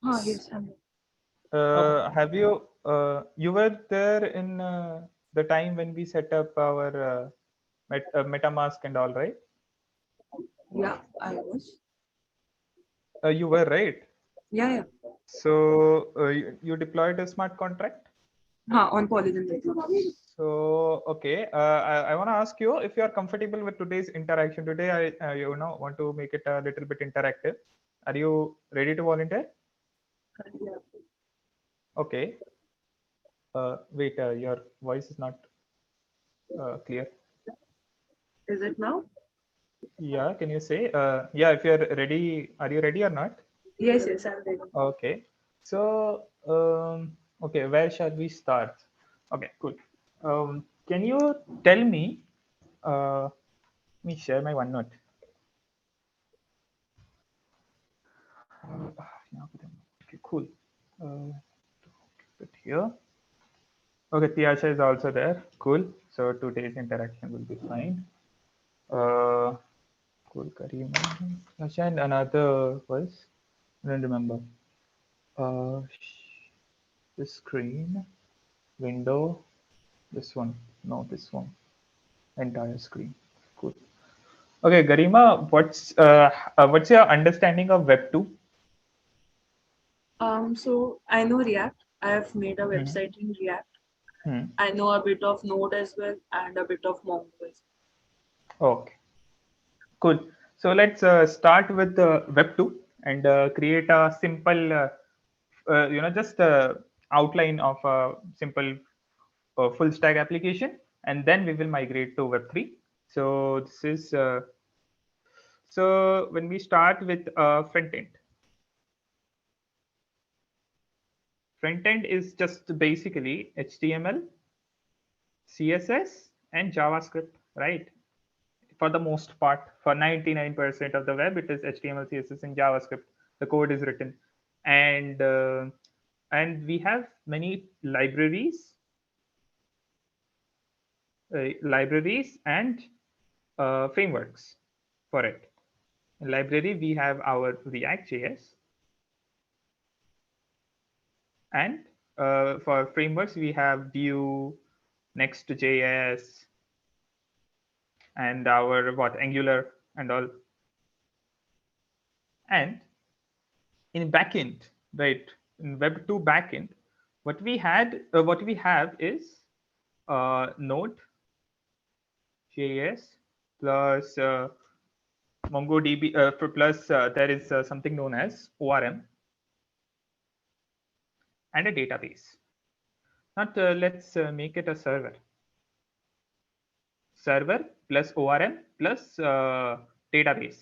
Yes, I'm Have you you were there in the time when we set up our MetaMask and all, right? yeah, I was. You were, right? Yeah, yeah. So you deployed a smart contract. On Polygon. So okay, I want to ask you if you are comfortable with today's interaction. Today, I want to make it a little bit interactive. Are you ready to volunteer? Yeah. Okay. Wait, your voice is not clear. Is it now? Yeah, can you say? Yeah, if you're ready, are you ready or not? Yes, yes, I'm ready. Okay. So, okay, where shall we start? Okay, cool. Can you tell me? Let me share my OneNote. Okay, cool. Put it here. Okay, Tiasha is also there. Cool. So today's interaction will be fine. Uh, cool. Karima, Tiasha, and another was I don't remember. Uh, this screen, window, this one. No, this one. Entire screen. Cool. Okay, Garima, what's your understanding of Web 2? So I know React. I have made a Hmm. website in React. Hmm. I know a bit of Node as well and a bit of Mongo as Okay, cool. So let's start with Web 2 and create a simple, just outline of a simple full stack application, and then we will migrate to Web 3. So this is so when we start with front end. Front end is just basically HTML, CSS, and JavaScript, right? For the most part, for 99% of the web, it is HTML, CSS, and JavaScript. The code is written, and we have many libraries and frameworks for it. In library, we have our React.js, and for frameworks, we have Vue, Next.js, and our what Angular and all. And in backend, right? In Web 2 backend, what we have is Node, JS plus MongoDB plus there is something known as ORM and a database. Not let's make it a server plus ORM plus database.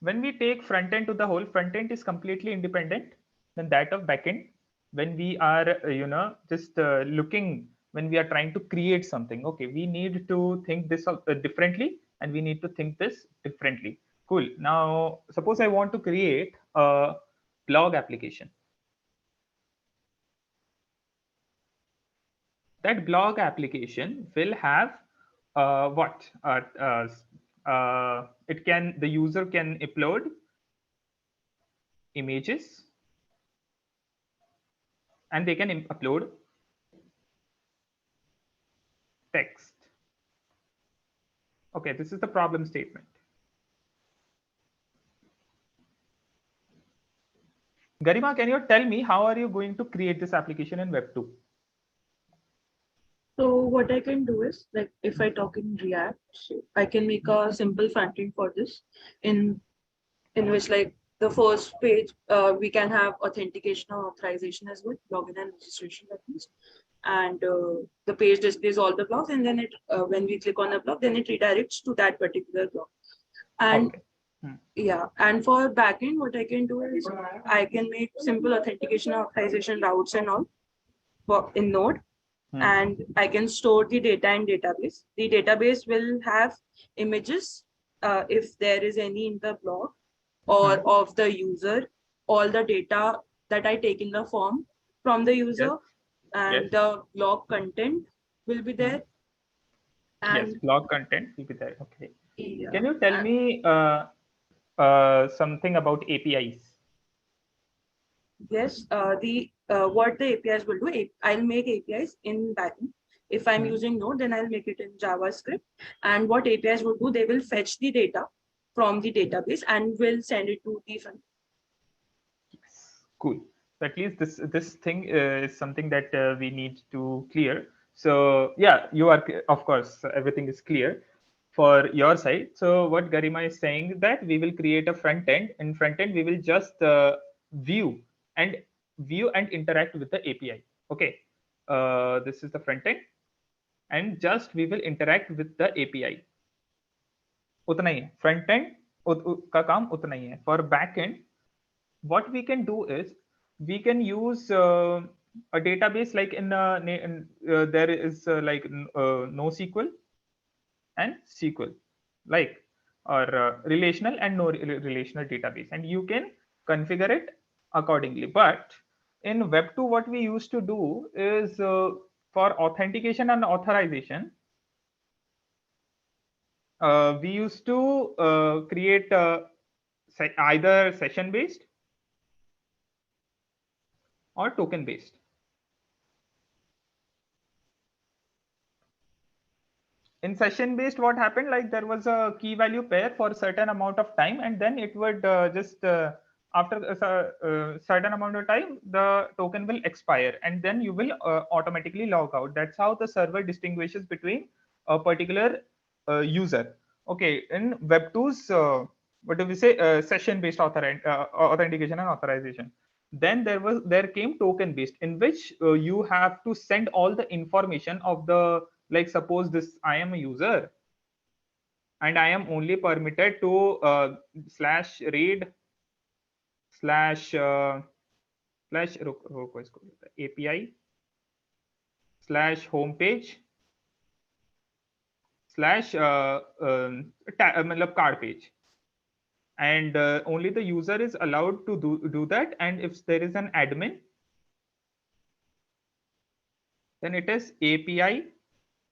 When we take front end to the whole, front end is completely independent than that of backend. When we are just looking, when we are trying to create something, okay, we need to think this differently, and we need to think this differently. Cool. Now suppose I want to create a blog application. That blog application will have what it can the user can upload images, and they can upload text. Okay, this is the problem statement. Garima, can you tell me how are you going to create this application in Web 2? well. So what I can do is like if I talk in React, so I can make a simple front end for this in in which like the first page we can have authentication or authorization as well, login and registration that means. And the page displays all the blocks, and then it when we click on a block, then it redirects to that particular block. And Okay. Hmm. yeah, and for backend, what I can do is I can make simple authentication authorization routes and all in Node, Hmm. and I can store the data in database. The database will have images if there is any in the block or Hmm. of the user, all the data that I take in the form from the Yes. user, Yes. and the blog content will be Hmm. there. Yes. And Blog content will be there. Okay. yeah, Can you tell me? something about APIs. Yes, what the APIs will do, I'll make APIs in backend. If I'm using Node, then I'll make it in JavaScript. And what APIs will do, they will fetch the data from the database and will send it to the front. Cool. So at least this thing is something that we need to clear. So yeah, you are, of course, everything is clear for your side. So what Garima is saying is that we will create a front end. In front end, we will just view and interact with the API. Okay, this is the front end, and just we will interact with the API. उतना ही है front end का काम उतना ही है. For back end, what we can do is we can use a database like there is like NoSQL and SQL, like, or relational and no relational database, and you can configure it accordingly. But in Web 2, what we used to do is for authentication and authorization, we used to create either session based or token based. In session based, what happened, like there was a key value pair for a certain amount of time, and then it would just after a certain amount of time the token will expire, and then you will automatically log out. That's how the server distinguishes between a particular user. Okay, in Web 2's what do we say, session based authentication and authorization. Then there came token based, in which you have to send all the information of the, like suppose this, I am a user and I am only permitted to slash read slash slash रुको इसको API slash homepage slash मतलब card page, and only the user is allowed to do that. And if there is an admin, then it is API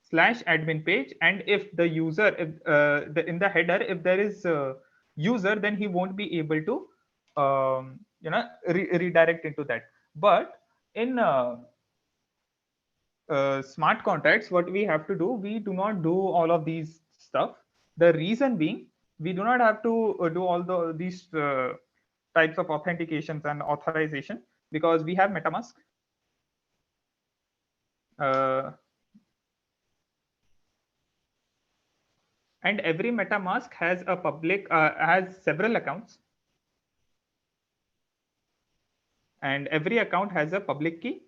slash admin page. And if the user, if in the header, if there is a user, then he won't be able to redirect into that. But in smart contracts, what we have to do, we do not do all of these stuff. The reason being, we do not have to do all these types of authentications and authorization, because we have MetaMask. And every MetaMask has a public, has several accounts, and every account has a public key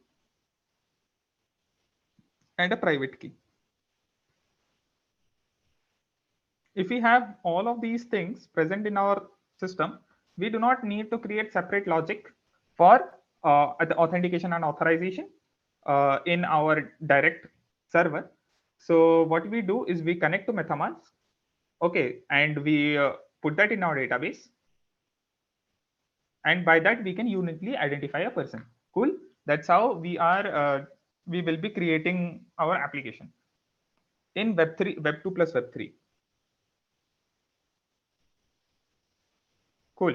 and a private key. If we have all of these things present in our system, we do not need to create separate logic for the authentication and authorization in our direct server. So what we do is we connect to MetaMask, okay, and we put that in our database, and by that we can uniquely identify a person. Cool. That's how we will be creating our application in Web 3, Web 2 plus Web 3. Cool.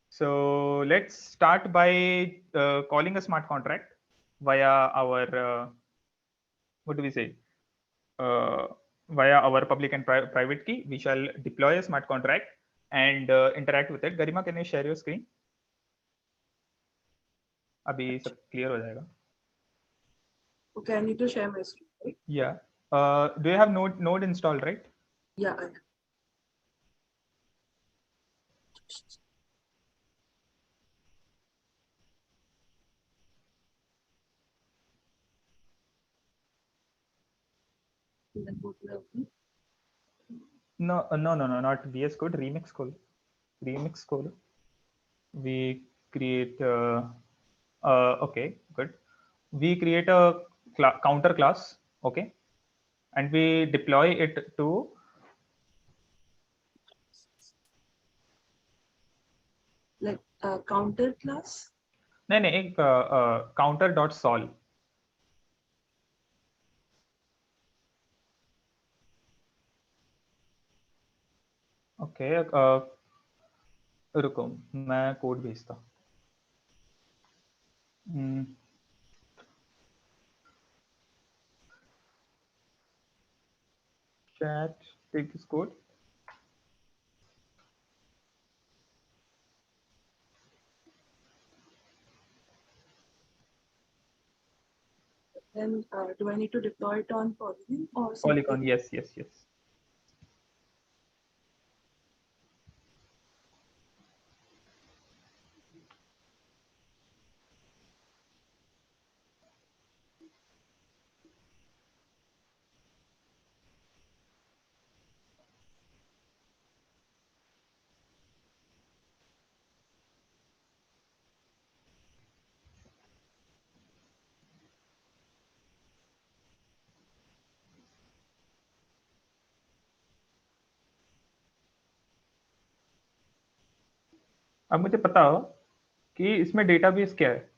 So let's start by calling a smart contract via our what do we say, via our public and private key. We shall deploy a smart contract and interact with it. Garima, can you share your screen? अभी सब clear हो जाएगा. Okay, I need to share my screen, right? Yeah. Do you have Node installed, right? Yeah, I have. Then go to the No, not VS Code. Remix Code. Remix Code. We create. Okay, good. We create a counter class. Okay, and we deploy it to. like counter class. नहीं एक counter dot solve. Okay. रुको मैं code भेजता हूँ। chat, take this code. Then do I need to deploy it on Polygon or Polygon, simply? yes, yes, yes. अब मुझे पता हो कि इसमें डेटाबेस क्या है।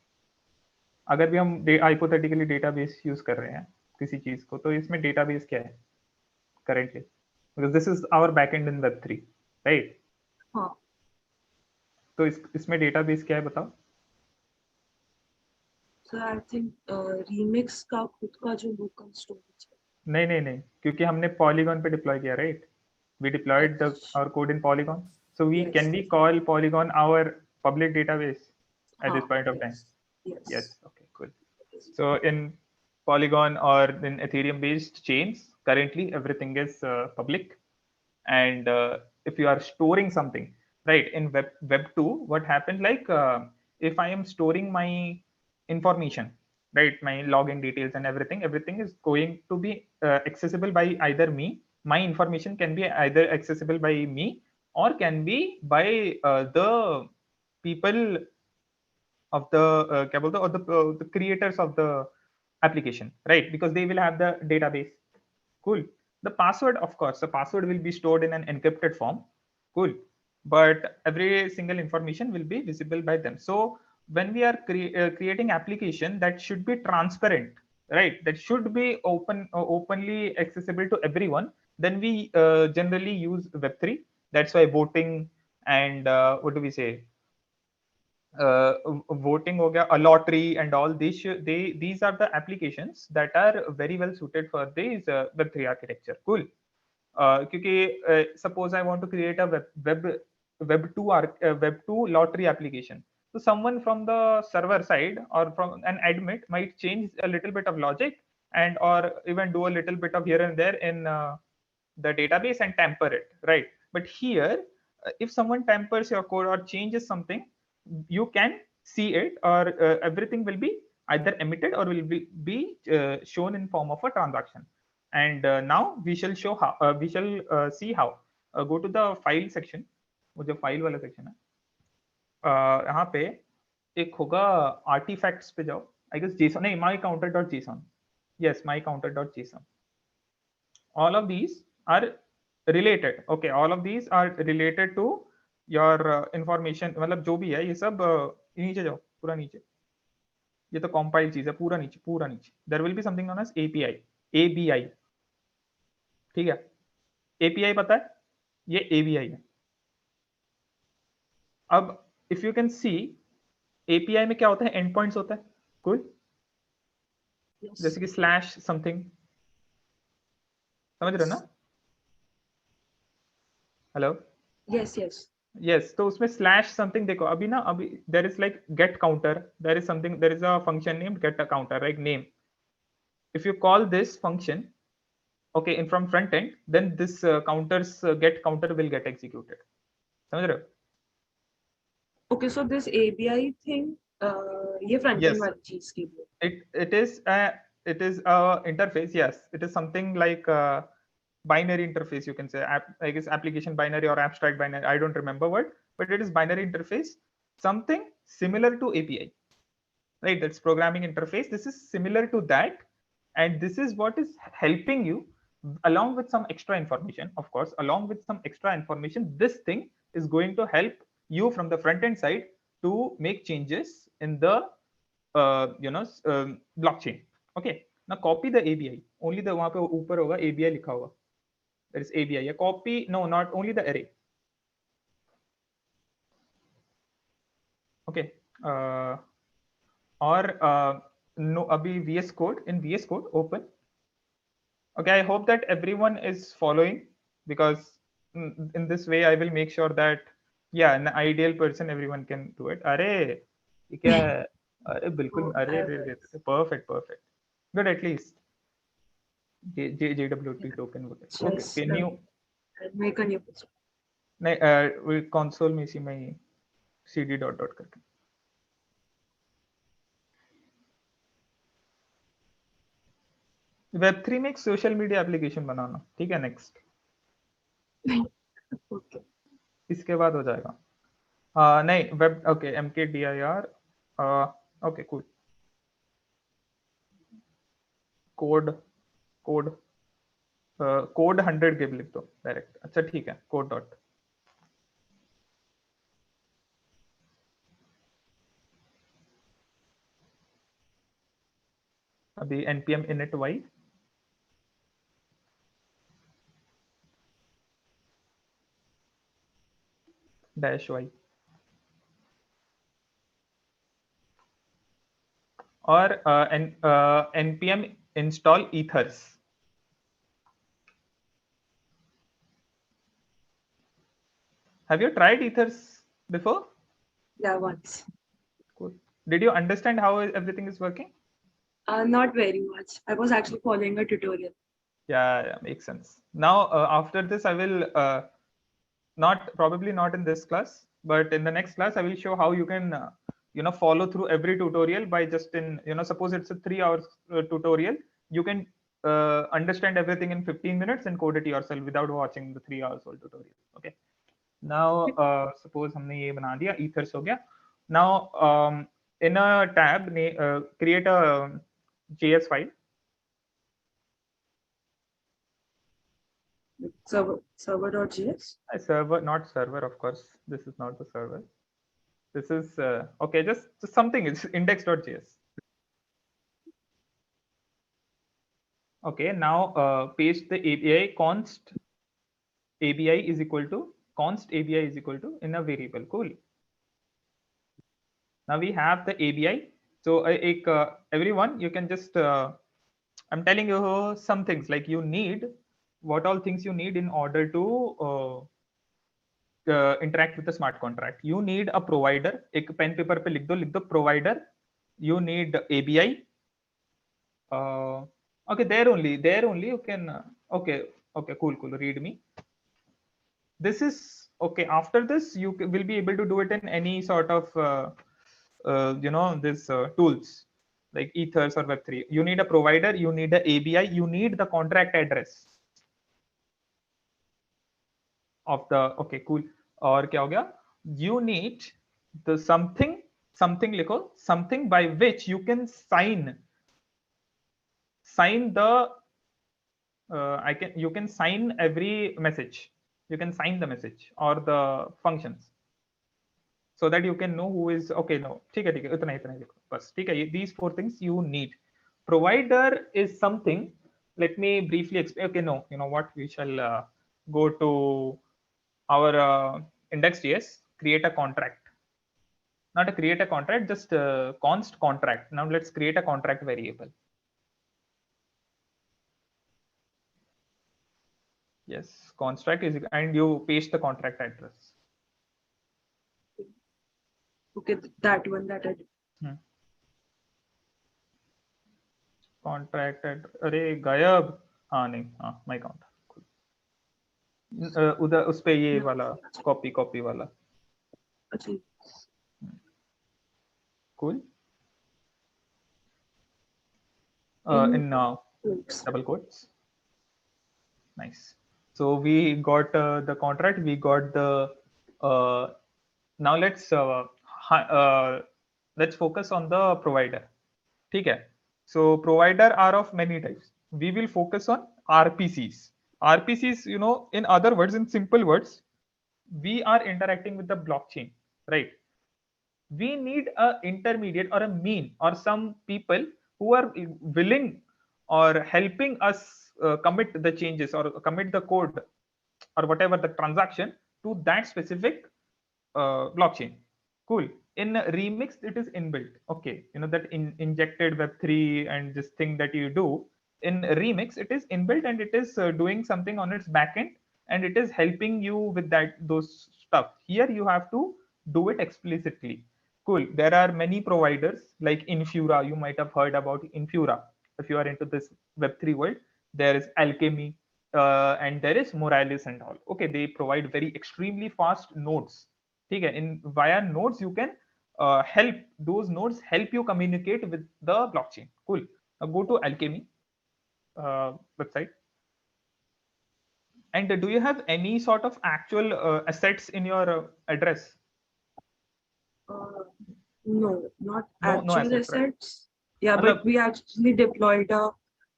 अगर भी हम हाइपोथेटिकली डेटाबेस यूज कर रहे हैं किसी चीज को, तो इसमें डेटाबेस क्या है currently, because this is our backend in वेब3, राइट। हाँ, तो इसमें डेटाबेस क्या है बताओ। so I think remix का खुद का जो local storage है। नहीं नहीं नहीं, क्योंकि हमने पॉलीगॉन पे डिप्लॉय किया, राइट। वी डिप्लॉयड अच्छा, our code in Polygon, so we yes, can we call Polygon our public database at this हाँ, point of time. yes, yes, Yes, okay, cool. yes. So in Polygon or in Ethereum based chains, currently everything is public. And if you are storing something, right, in web 2, what happened, like if I am storing my information, right, my login details and everything is going to be accessible by either me. My information can be either accessible by me or can be by the people of the क्या बोलते हैं, or the creators of the application, right, because they will have the database. Cool. The password, of course, the password will be stored in an encrypted form. Cool. But every single information will be visible by them. So when we are creating application, that should be transparent, right, that should be openly accessible to everyone, then we generally use web3. That's why voting and what do we say, voting हो गया, a lottery and all these, these are the applications that are very well suited for this web3 architecture. Cool. क्योंकि suppose I want to create a web2 lottery application, so someone from the server side or from an admin might change a little bit of logic and or even do a little bit of here and there in the database and tamper it, right. But here, if someone tampers your code or changes something, you can see it, or everything will be either emitted or will be shown in form of a transaction. And now we shall show how, we shall see how. Go to the file section, वो जो file वाला section है, यहाँ पे एक होगा artifacts पे जाओ, I guess JSON, नहीं, my counter.json, yes, my counter.json. All of these are related, okay, all of these are related to your information, मतलब जो भी है ये सब नीचे जाओ, पूरा नीचे, ये तो compile चीज है, पूरा नीचे पूरा नीचे, there will be something known as API, ABI, ठीक है। API पता है, ये ABI है। अब if you can see, API में क्या होता है, एंड पॉइंट्स होता है, कोई Yes, जैसे कि स्लैश समथिंग, समझ रहे हो ना, हेलो, yes, yes. यस, तो उसमें स्लैश समथिंग देखो, अभी ना, अभी there is like get counter, there is something, there is a function named get a counter, right, name, if you call this function, okay, in from front end, then this counters get counter will get executed, समझ रहे हो। Okay, so this ABI thing, ये front end Yes, वाली चीज की वो। it is a interface, yes, it is something like a binary interface, you can say, I guess application binary or abstract binary, I don't remember what, but it is binary interface, something similar to API, right, that's programming interface, this is similar to that. And this is what is helping you, along with some extra information, of course, along with some extra information, this thing is going to help you from the front end side to make changes in the blockchain. Okay, now copy the ABI, only the वहां पे ऊपर होगा ABI लिखा होगा, there is ABI, copy, no, not only the array, Okay. Or no, abhi VS Code, in VS Code open. Okay, I hope that everyone is following, because in this way I will make sure that, yeah, an ideal person, everyone can do it. Are ye kya hai? Are bilkul, Oh, I have perfect, perfect, good. At least JWT token वगैरह. Okay, just can you I'll make a new picture. नहीं, console में इसी में cd dot dot करके Web3 में एक social media application बनाना, ठीक है? Next Okay. इसके बाद हो जाएगा. नहीं, web, okay, MKDIR, okay, cool. Code code code 100 Gibb लिख दो डायरेक्ट. अच्छा, ठीक है, कोड डॉट. अभी npm init y dash y और npm install ethers. Have you tried ethers before? Yeah, once. Cool. Did you understand how everything is working? Not very much. I was actually following a tutorial. Yeah, makes sense. Now, after this, I will probably not in this class, but in the next class, I will show how you can, follow through every tutorial by just suppose it's a 3 hours tutorial, you can understand everything in 15 minutes and code it yourself without watching the 3 hours old tutorial. Okay. Now, suppose हमने ये बना दिया, ethers हो गया. Now, in a tab, create a JS file. Server.js. A server, not server, of course. This is not the server. This is okay, just something. It's index.js. Okay, now paste the API const ABI is equal to const ABI is equal to in a variable. Cool. Now we have the ABI. So everyone, you can just I'm telling you some things, like you need what all things you need in order to interact with the smart contract. You need a provider. एक pen paper पे लिख दो provider. You need ABI. Okay, there only you can. Okay, cool. Read me. This is okay. After this, you will be able to do it in any sort of this tools like Ethers or Web3. You need a provider. You need a ABI. You need the contract address of the. Okay, cool. और क्या हो गया? You need the something लिखो, something by which you can sign the you can sign every message. You can sign the message or the functions so that you can know who is. Okay, no, ठीक है इतना ही लिखो बस. ठीक है, these 4 things you need. Provider is something. Let me briefly explain. Okay, no, you know what, we shall go to our index.js, create a contract. Not a create a contract, just const contract. Now let's create a contract variable. Yes, contract is, and you paste the contract address. Okay, that one that I did. Contract अरे गायब. हाँ नहीं, हाँ my count. उधर उस पे ये वाला कॉपी वाला. अच्छा. Cool. In double quotes. Nice. So we got the contract. We got the. Now let's focus on the provider. ठीक है. So provider are of many types. We will focus on RPCs. RPCs, in other words, in simple words, we are interacting with the blockchain, right? We need a intermediate or a mean or some people who are willing or helping us commit the changes or commit the code or whatever the transaction to that specific blockchain. Cool. in Remix it is inbuilt. Okay, that injected Web3 and this thing that you do in Remix, it is inbuilt and it is doing something on its backend, and it is helping you with those stuff. Here you have to do it explicitly. Cool. There are many providers like Infura. You might have heard about Infura if you are into this Web3 world. There is Alchemy, and there is Morales and all. Okay, they provide very extremely fast nodes. Okay, in via nodes you can help those nodes help you communicate with the blockchain. Cool. Now go to Alchemy website. And do you have any sort of actual assets in your address? Uh, no, not No, no actual assets, right? assets. Yeah, but Matlab, we actually deployed a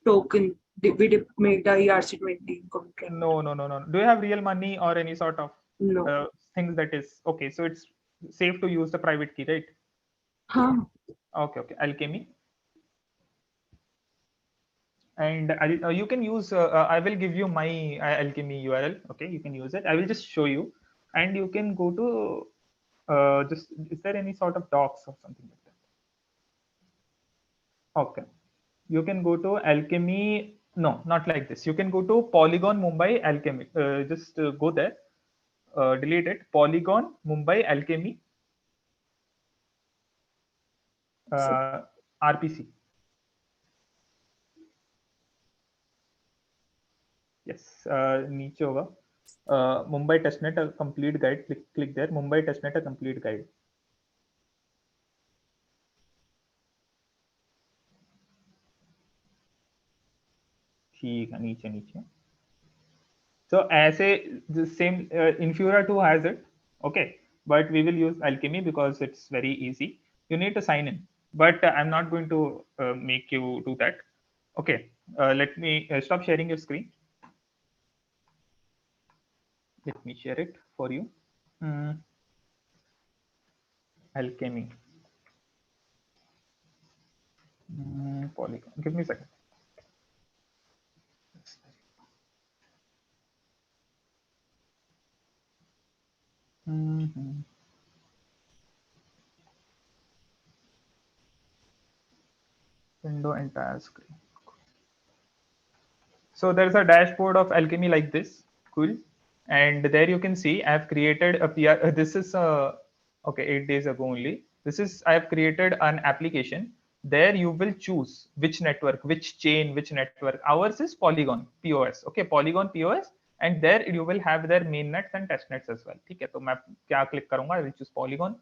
token. Made a ERC20 contract. no, no, no, no. Do you have real money or any sort of No. things that is okay? So it's safe to use the private key, right? Huh. Okay, okay. Alchemy. And you can use I will give you my Alchemy URL. Okay, you can use it. I will just show you, and you can go to just, is there any sort of docs or something like that? Okay, you can go to Alchemy. No, not like this. You can go to Polygon Mumbai Alchemy. Just go there, delete it. Polygon Mumbai Alchemy So, RPC. Yes, नीचे होगा Mumbai testnet a complete guide. Click there. Mumbai testnet a complete guide. ठीक है, नीचे नीचे. So as a the same Infura 2 has it, okay, but we will use Alchemy because it's very easy. You need to sign in, but I'm not going to make you do that. Okay, let me stop sharing your screen. Let me share it for you. Alchemy. Polygon. Give me a second. Mhm. Window entire screen. So there's a dashboard of Alchemy like this. Cool. And there you can see I've created a PR. This is okay, 8 days ago only. This is, I have created an application. There you will choose which network, which chain, which network. Ours is Polygon POS. Okay, Polygon POS. And there you will have their mainnets and testnets as well. ठीक है, तो मैं क्या click करूँगा? I will choose Polygon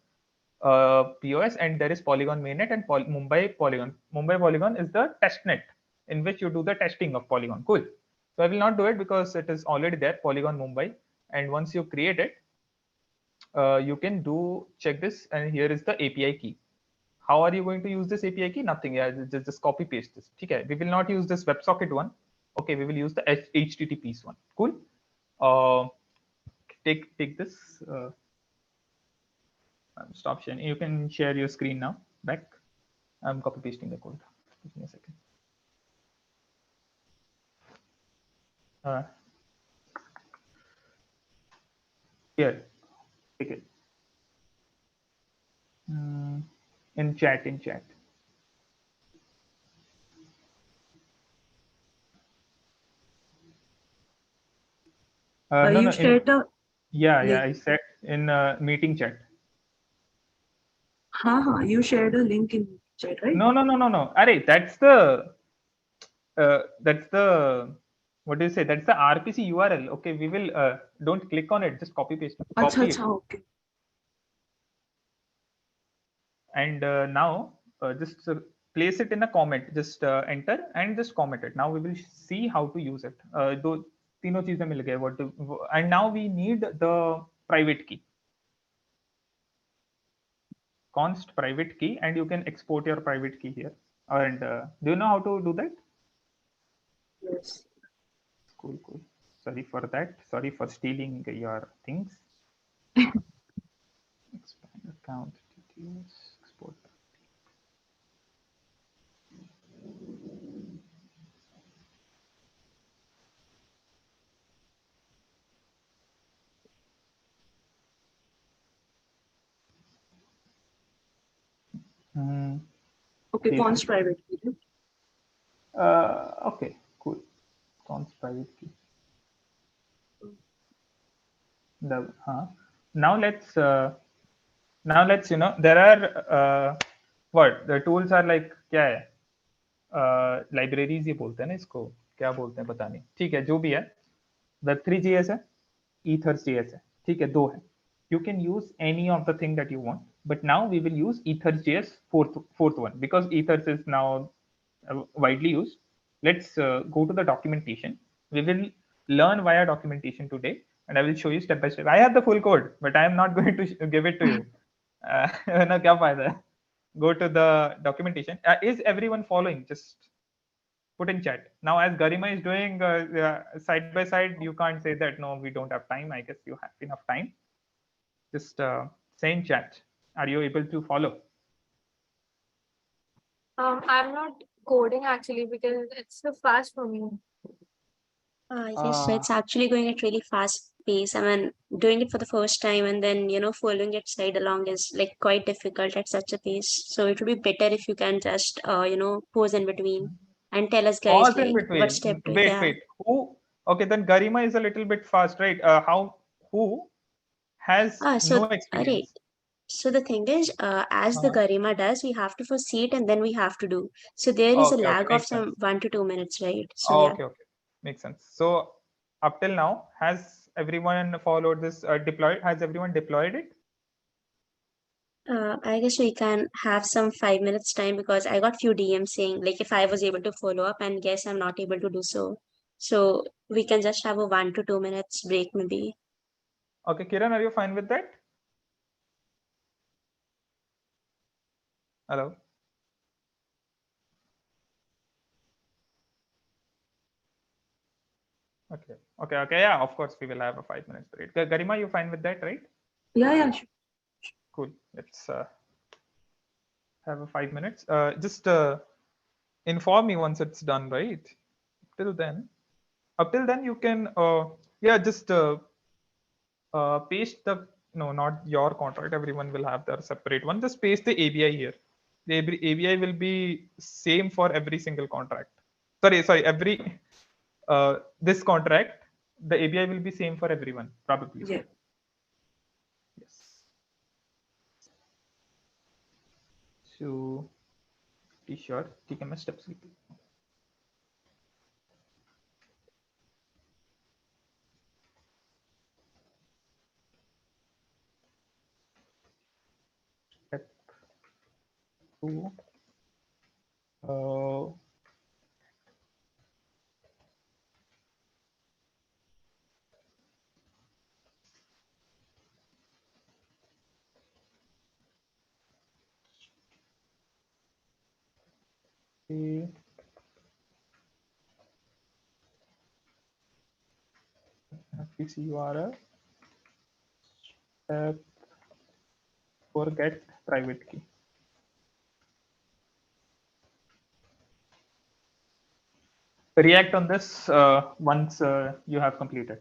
POS, and there is Polygon mainnet and Mumbai Polygon. Mumbai Polygon is the testnet in which you do the testing of Polygon. Cool. So I will not do it because it is already there, Polygon Mumbai. And once you create it, you can do check this, and here is the API key. How are you going to use this API key? Nothing. Yeah, just copy paste this. Okay, we will not use this WebSocket one. Okay, we will use the HTTPs one. Cool. Take this. Stop sharing. You can share your screen now. Back. I'm copy pasting the code. Give me a second. Here, take it. In chat, in chat. No, you no. shared a Yeah. link. I said in meeting chat. You shared a link in chat, right? No. Arey, that's the what do you say? That's the RPC URL. Okay, we will don't click on it. Just copy paste, अच्छा copy it, अच्छा okay. and now just place it in a comment. Just enter and just comment it. Now we will see how to use it. दो तीनों चीजें मिल गए. And now we need the private key. Const private key, and you can export your private key here. And do you know how to do that? Yes. Cool. Sorry for that. Sorry for stealing your things. Expand account details. Export. Okay, Please. const private key. Okay, cool. Const private key. Now let's there are what the tools are like क्या है libraries ये बोलते हैं ना इसको क्या बोलते हैं पता नहीं ठीक है जो भी है Web3.js है Ethers.js है ठीक है दो है you can use any of the thing that you want but now we will use Ethers.js fourth one because Ethers is now widely used. Let's go to the documentation. We will learn via documentation today and I will show you step by step. I have the full code but I am not going to give it to you. ना क्या फायदा है? Go to the documentation. Is everyone following? Just put in chat. Now as Garima is doing side by side, you can't say that no, we don't have time. I guess you have enough time. Just say in chat. Are you able to follow? I'm not coding actually because it's so fast for me. Yes, so it's actually going at really fast pace. I mean, doing it for the first time and then, following it side along is like quite difficult at such a pace. So it would be better if you can just, pause in between and tell us guys Pause in like what between. step to, Wait, yeah. wait. Who? Okay, then Garima is a little bit fast, right? Who has So, no right. experience? So the thing is, as the Uh-huh. Garima does, we have to first see it and then we have to do. So there is a Okay, lag of makes sense. some 1 to 2 minutes, right? So Oh, yeah. okay, makes sense. So up till now, has everyone followed this deployed? Has everyone deployed it? I guess we can have some 5 minutes time because I got few DMs saying like if I was able to follow up and guess I'm not able to do so. So we can just have a 1 to 2 minutes break maybe. Okay, Kiran, are you fine with that? Hello. Okay. Yeah, of course we will have a 5 minutes break. Garima, you fine with that, right? Yeah, sure. Cool. Let's have a 5 minutes. Just inform me once it's done, right? Up till then, you can just paste the no, not your contract. Everyone will have their separate one. Just paste the ABI here. The ABI will be same for every single contract. Sorry, every this contract, the ABI will be same for everyone, probably. Yeah. Yes. So T-shirt, ठीक है मैं steps लिख लेता हूँ. Step 2. Okay. Fix URL. Step forget private key. React on this once you have completed.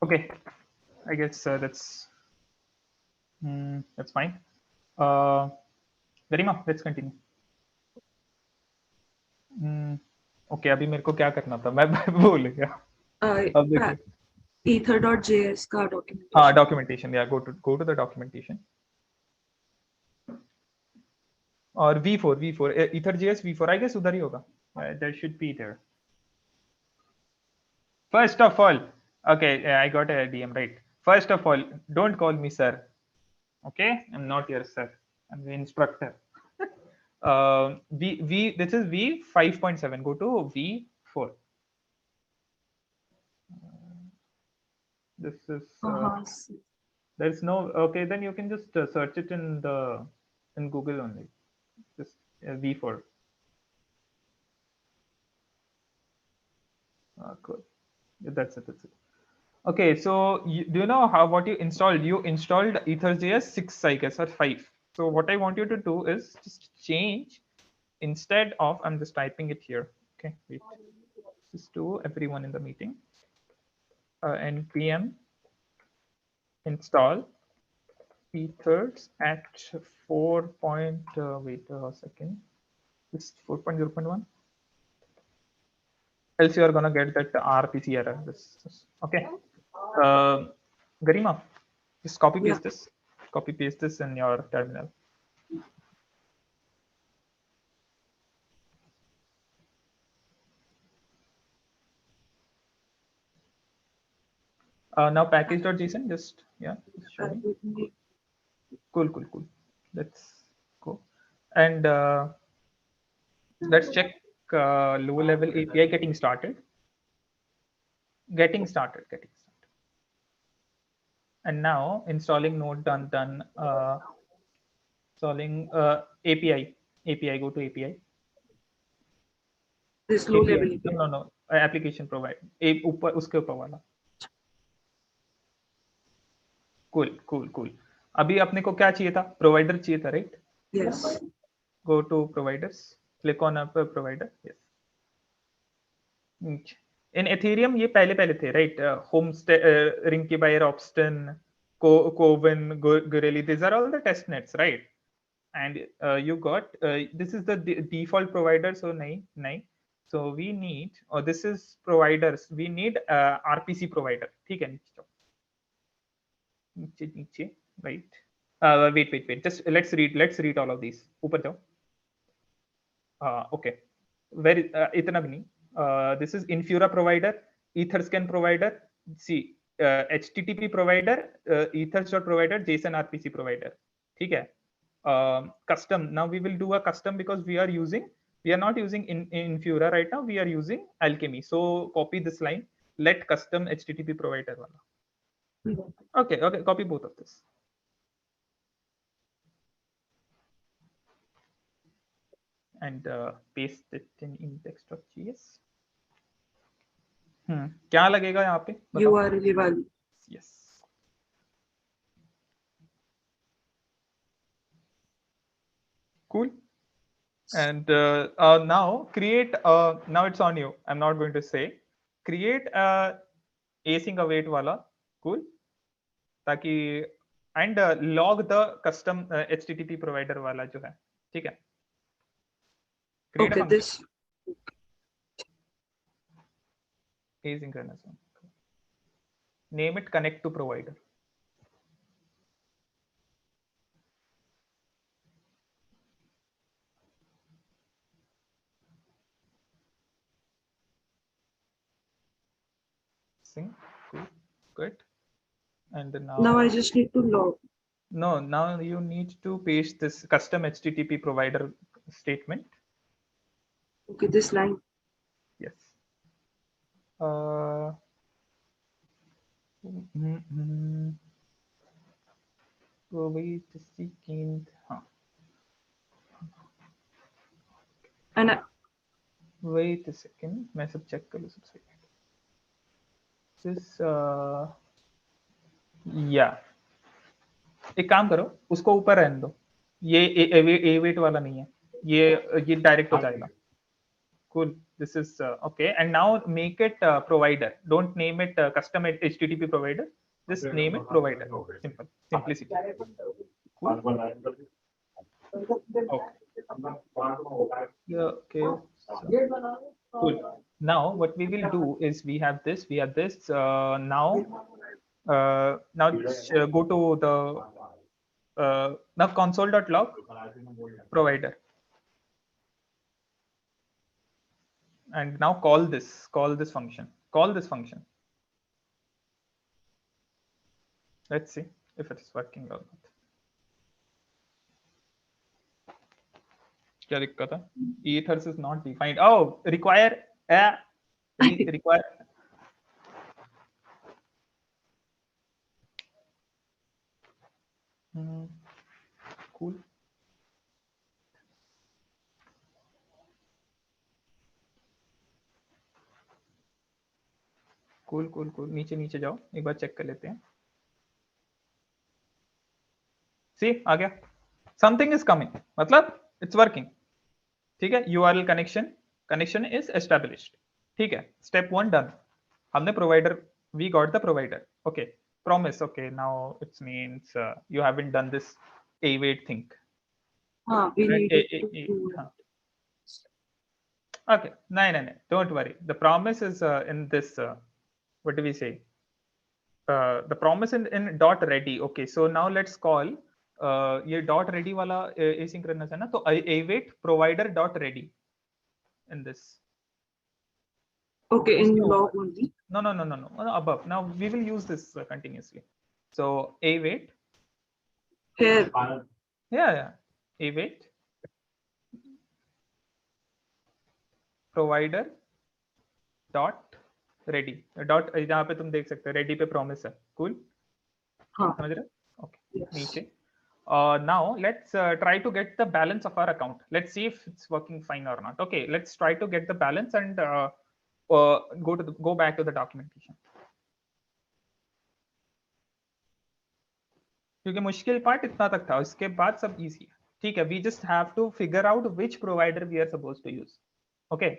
Okay, I guess that's fine. Garima, let's continue. Okay, अभी मेरे को क्या करना था, मैं भूल गया. अब देखिए. Ether.js का documentation. हाँ, documentation. Yeah, go to the documentation. और V4 Ether.js V4, I guess उधर ही होगा. That should be there. First of all, okay, I got a DM, right? First of all, don't call me sir. Okay, I'm not your sir. I'm the instructor. This is V 5.7. Go to V4. This is there's no, okay, then you can just search it in Google only. Just V4. Cool. That's it. Okay, so do you know what you installed? You installed Ether.js 6, I guess, or 5. So what I want you to do is just change, instead of, I'm just typing it here. Okay, wait. Just to everyone in the meeting. npm install Ethers at 4. Wait a second. This 4.0.1. Else you are gonna get that RPC error. Okay. Garima, just copy paste this. Copy paste this in your terminal. Now package.json, just show me. Cool. Let's go and let's check low level API getting started. And now installing node done. Installing API. Go to API. This low level API. No. Application provide. Uske upar wala. Cool. अभी अपने को क्या चाहिए था? Provider चाहिए था, right? Yes. Go to providers. Click on provider. Yes. In Ethereum ये पहले थे, right? Ringkeeper, Opston, Coven, Gorelli. These are all the test nets, right? And you got this is the default provider, so nahi. So we need, or this is providers. We need RPC provider. ठीक है, नीचे, right? Wait. Just let's read all of these. ऊपर जाओ. Okay. Very इतना भी नहीं. This is Infura provider, Etherscan provider. See, HTTP provider, Ethers.provider, JSON RPC provider. ठीक है. Custom. Now we will do a custom because we are not using Infura right now. We are using Alchemy. So copy this line. Let custom HTTP provider wala. Okay. Copy both of this. And paste it in index.js. क्या लगेगा यहाँ पे? URL वाली. Yes. Cool. And now create. Now it's on you. I'm not going to say. Create a async await wala. Cool. ताकि and log the custom HTTP provider वाला जो है. ठीक है. Create okay, this. Asynchronous. Name it connect to provider. Cool. Good. And Now I just need to log. No, now you need to paste this custom HTTP provider statement. Okay, this line. Yes. Wait a second. And wait a second. मैं सब check कर लूँ सबसे. This yeah. एक काम करो, उसको ऊपर रहने दो. ये await वाला नहीं है. ये direct हो जाएगा. Cool. This is okay. And now make it provider. Don't name it custom HTTP provider. Just name it provider. Simple. Simplicity. Cool. Okay. Yeah, okay. So, cool. Now what we will do is we have this. Now go to the now console.log provider, and now call this function. Let's see if it is working or not. क्या दिक्कत है? Ethers is not defined. Oh, require require. Cool. Cool. नीचे जाओ, एक बार check कर लेते हैं. See, आ गया. Something is coming. मतलब it's working. ठीक है. URL connection is established. ठीक है. Step 1 done. हमने provider, we got the provider. Okay. Promise. Okay. Now it means you haven't done this await thing. We need to do it. Okay. No. Don't worry. The promise is in this. What do we say? The promise in dot ready. Okay. So now let's call ये dot ready वाला asynchronous है ना, तो await provider dot ready in this. Okay, in log only. No, above. Now we will use this continuously. So await. Here. Yeah. Await provider dot ready. Dot यहाँ पे तुम देख सकते हो ready पे promise है. Cool. हाँ. समझ रहे? Okay. Yes. नीचे. Now let's try to get the balance of our account. Let's see if it's working fine or not. Okay, let's try to get the balance and go back to the documentation. क्योंकि मुश्किल part इतना तक था, उसके बाद सब easy है. ठीक है. We just have to figure out which provider we are supposed to use. Okay.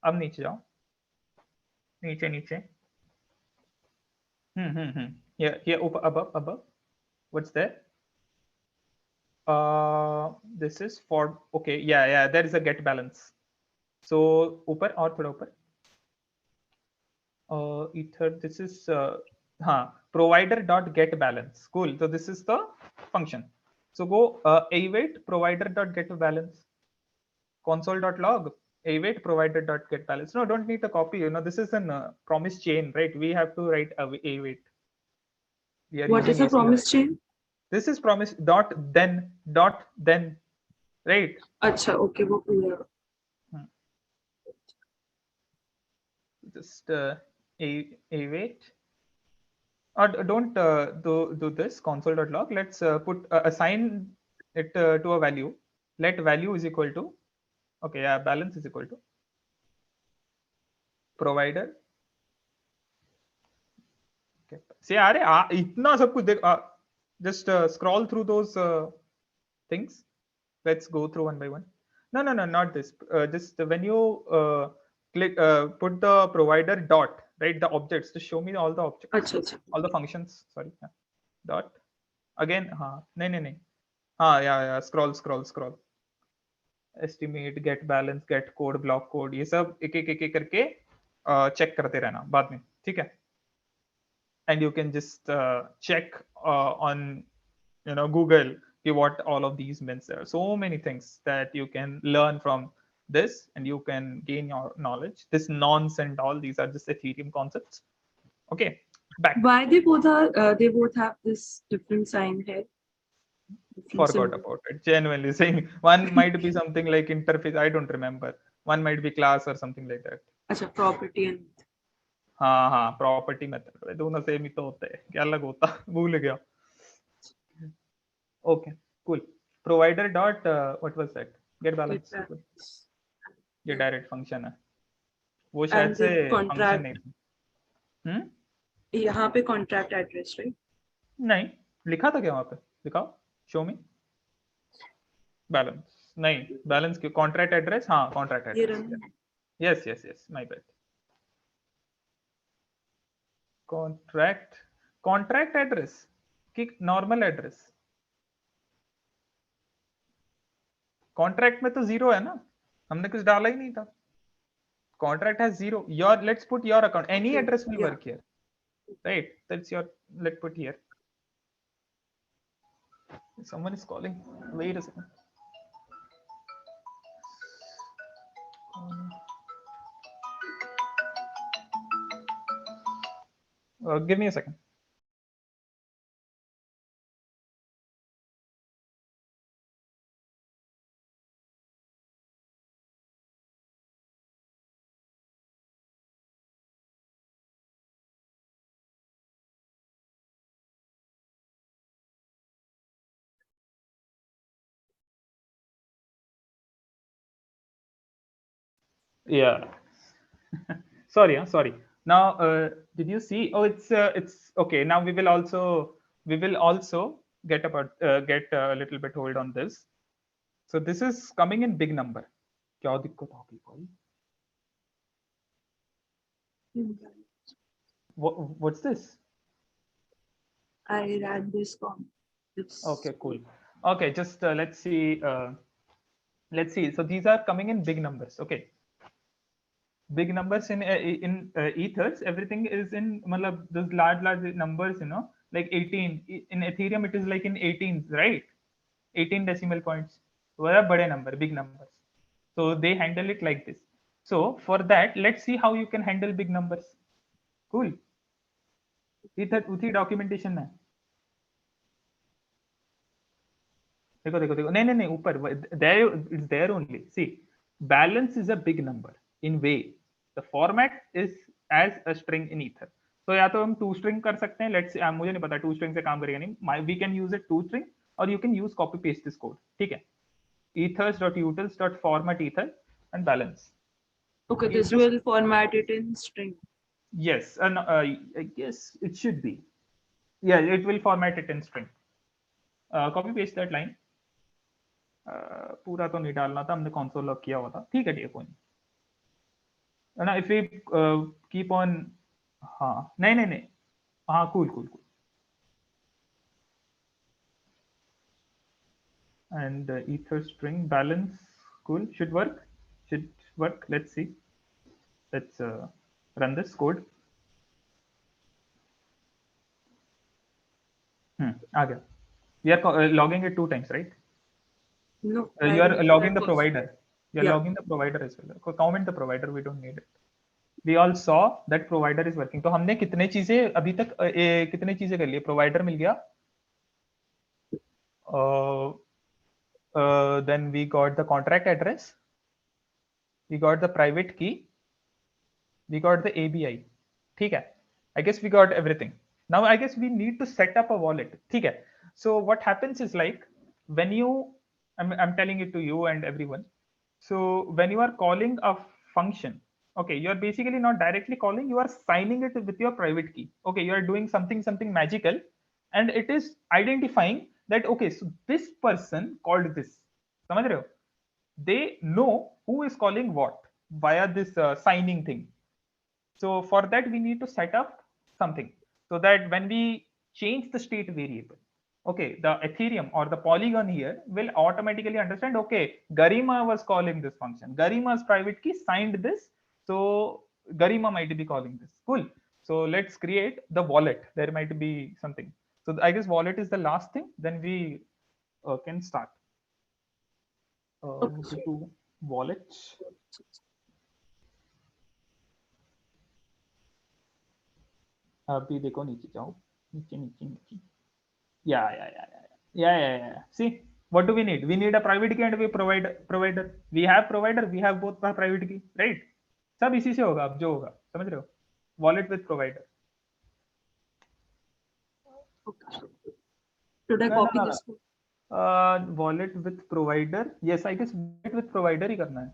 अब नीचे जाओ. नीचे. Here above. What's there? This is for, okay, yeah, there is a get balance. So ऊपर और थोड़ा ऊपर. Ether, this is provider dot get balance. Cool. So this is the function. So go await provider dot get balance. Console.log await provider dot get balance. No, don't need to copy. This is a promise chain, right? We have to write await. What is a promise chain? This is promise dot then, right? Acha, okay, वो पूरा. Just await. Or don't do this console.log. Let's assign it to a value. Let value is equal to, okay, yeah, balance is equal to provider. Okay. See, itna sab kuch dekh. Just scroll through those things. Let's go through one by one. No, not this. Just when you click, put the provider dot, right? The objects to show me all the objects, Achha. all the functions. Sorry, dot again. No. Yeah. Scroll. Estimate, get balance, get code, block code. ये सब एक करके check करते रहना बाद में, ठीक है? And you can just check on Google what all of these means. There are so many things that you can learn from this, and you can gain your knowledge. This nonce and all these are just Ethereum concepts. Okay, back. Why they both have this different sign here? Forgot about it. Genuinely saying, one might be something like interface. I don't remember. One might be class or something like that. Acha, property and. हाँ property method दोनों same ही तो होते हैं, क्या अलग होता, भूल गया. Okay cool. Provider dot what was that? Get balance. ये डायरेक्ट फंक्शन है, वो शायद से फंक्शन नहीं. यहाँ पे कॉन्ट्रैक्ट एड्रेस राइट? नहीं लिखा था क्या वहां पे? दिखाओ, शो मी. बैलेंस नहीं, बैलेंस क्यों? Contract address. हाँ contract address. Yes my bad. Contract address कि नॉर्मल एड्रेस? कॉन्ट्रैक्ट में तो 0 है ना, हमने कुछ डाला ही नहीं था. Contract has 0. Let's put your account. Any Okay, address will yeah. work here, right? That's your. Let's put here. Someone is calling. Wait a second. Give me a second. Yeah. Sorry. Sorry. Now, did you see? Oh, it's okay. Now we will also get a little bit hold on this. So this is coming in big number. क्या दिक्कत होगी भाई? What's this? I ran this com. Okay, cool. Okay, just let's see. Let's see. So these are coming in big numbers. Okay, big numbers in ethers. Everything is in those large numbers. Like 18 in Ethereum. It is like in 18s, right? 18 decimal points. Were a big number, big numbers. So they handle it like this. So for that, let's see how you can handle big numbers. Cool. Ether उसी documentation में. देखो नहीं ऊपर there it's there only. See, balance is a big number in way. The format is as a string in ether. So या तो हम two string कर सकते हैं. Let's मुझे नहीं पता two string से काम करेगा नहीं. We can use a two string or you can use copy paste this code. ठीक है. Ethers.utils.format ether and balance. Okay, this will format it in string. Yes, I guess it should be. Yeah, it will format it in string. Copy paste that line. पूरा तो नहीं डालना था, हमने console log किया हुआ था. ठीक है कोई नहीं. ना if we keep on, हाँ नहीं हाँ cool. And ether string balance cool should work. Let's see. Let's run this code. आ गया. We are logging it 2 times, right? No. You are logging the first. provider. You are logging the provider as well. Comment the provider. We don't need it. We all saw that provider is working. तो हमने कितने चीजें अभी तक कितने चीजें कर ली? Provider मिल गया. Then we got the contract address. We got the private key. We got the ABI. ठीक है. I guess we got everything. Now I guess we need to set up a wallet. ठीक है. So what happens is like when you, I'm telling it to you and everyone. So when you are calling a function, okay, you are basically not directly calling, you are signing it with your private key. Okay, you are doing something magical, and it is identifying that okay, so this person called this. समझ रहे हो? They know who is calling what via this signing thing. So for that we need to set up something so that when we change the state variable, okay, the Ethereum or the Polygon here will automatically understand, okay, Garima was calling this function. Garima's private key signed this. So Garima might be calling this. Cool. So let's create the wallet. There might be something. So I guess wallet is the last thing. Then we can start. Okay. To wallet. अभी देखो नीचे जाओ. नीचे. Yeah. See, what do we need? We need a private key and we provide provider. We have provider. We have both private key, right? सब इसी से होगा. अब जो होगा, समझ रहे हो? Wallet with provider. Okay. Should I copy this? Wallet with provider. Yes, I guess wallet with provider ही करना है.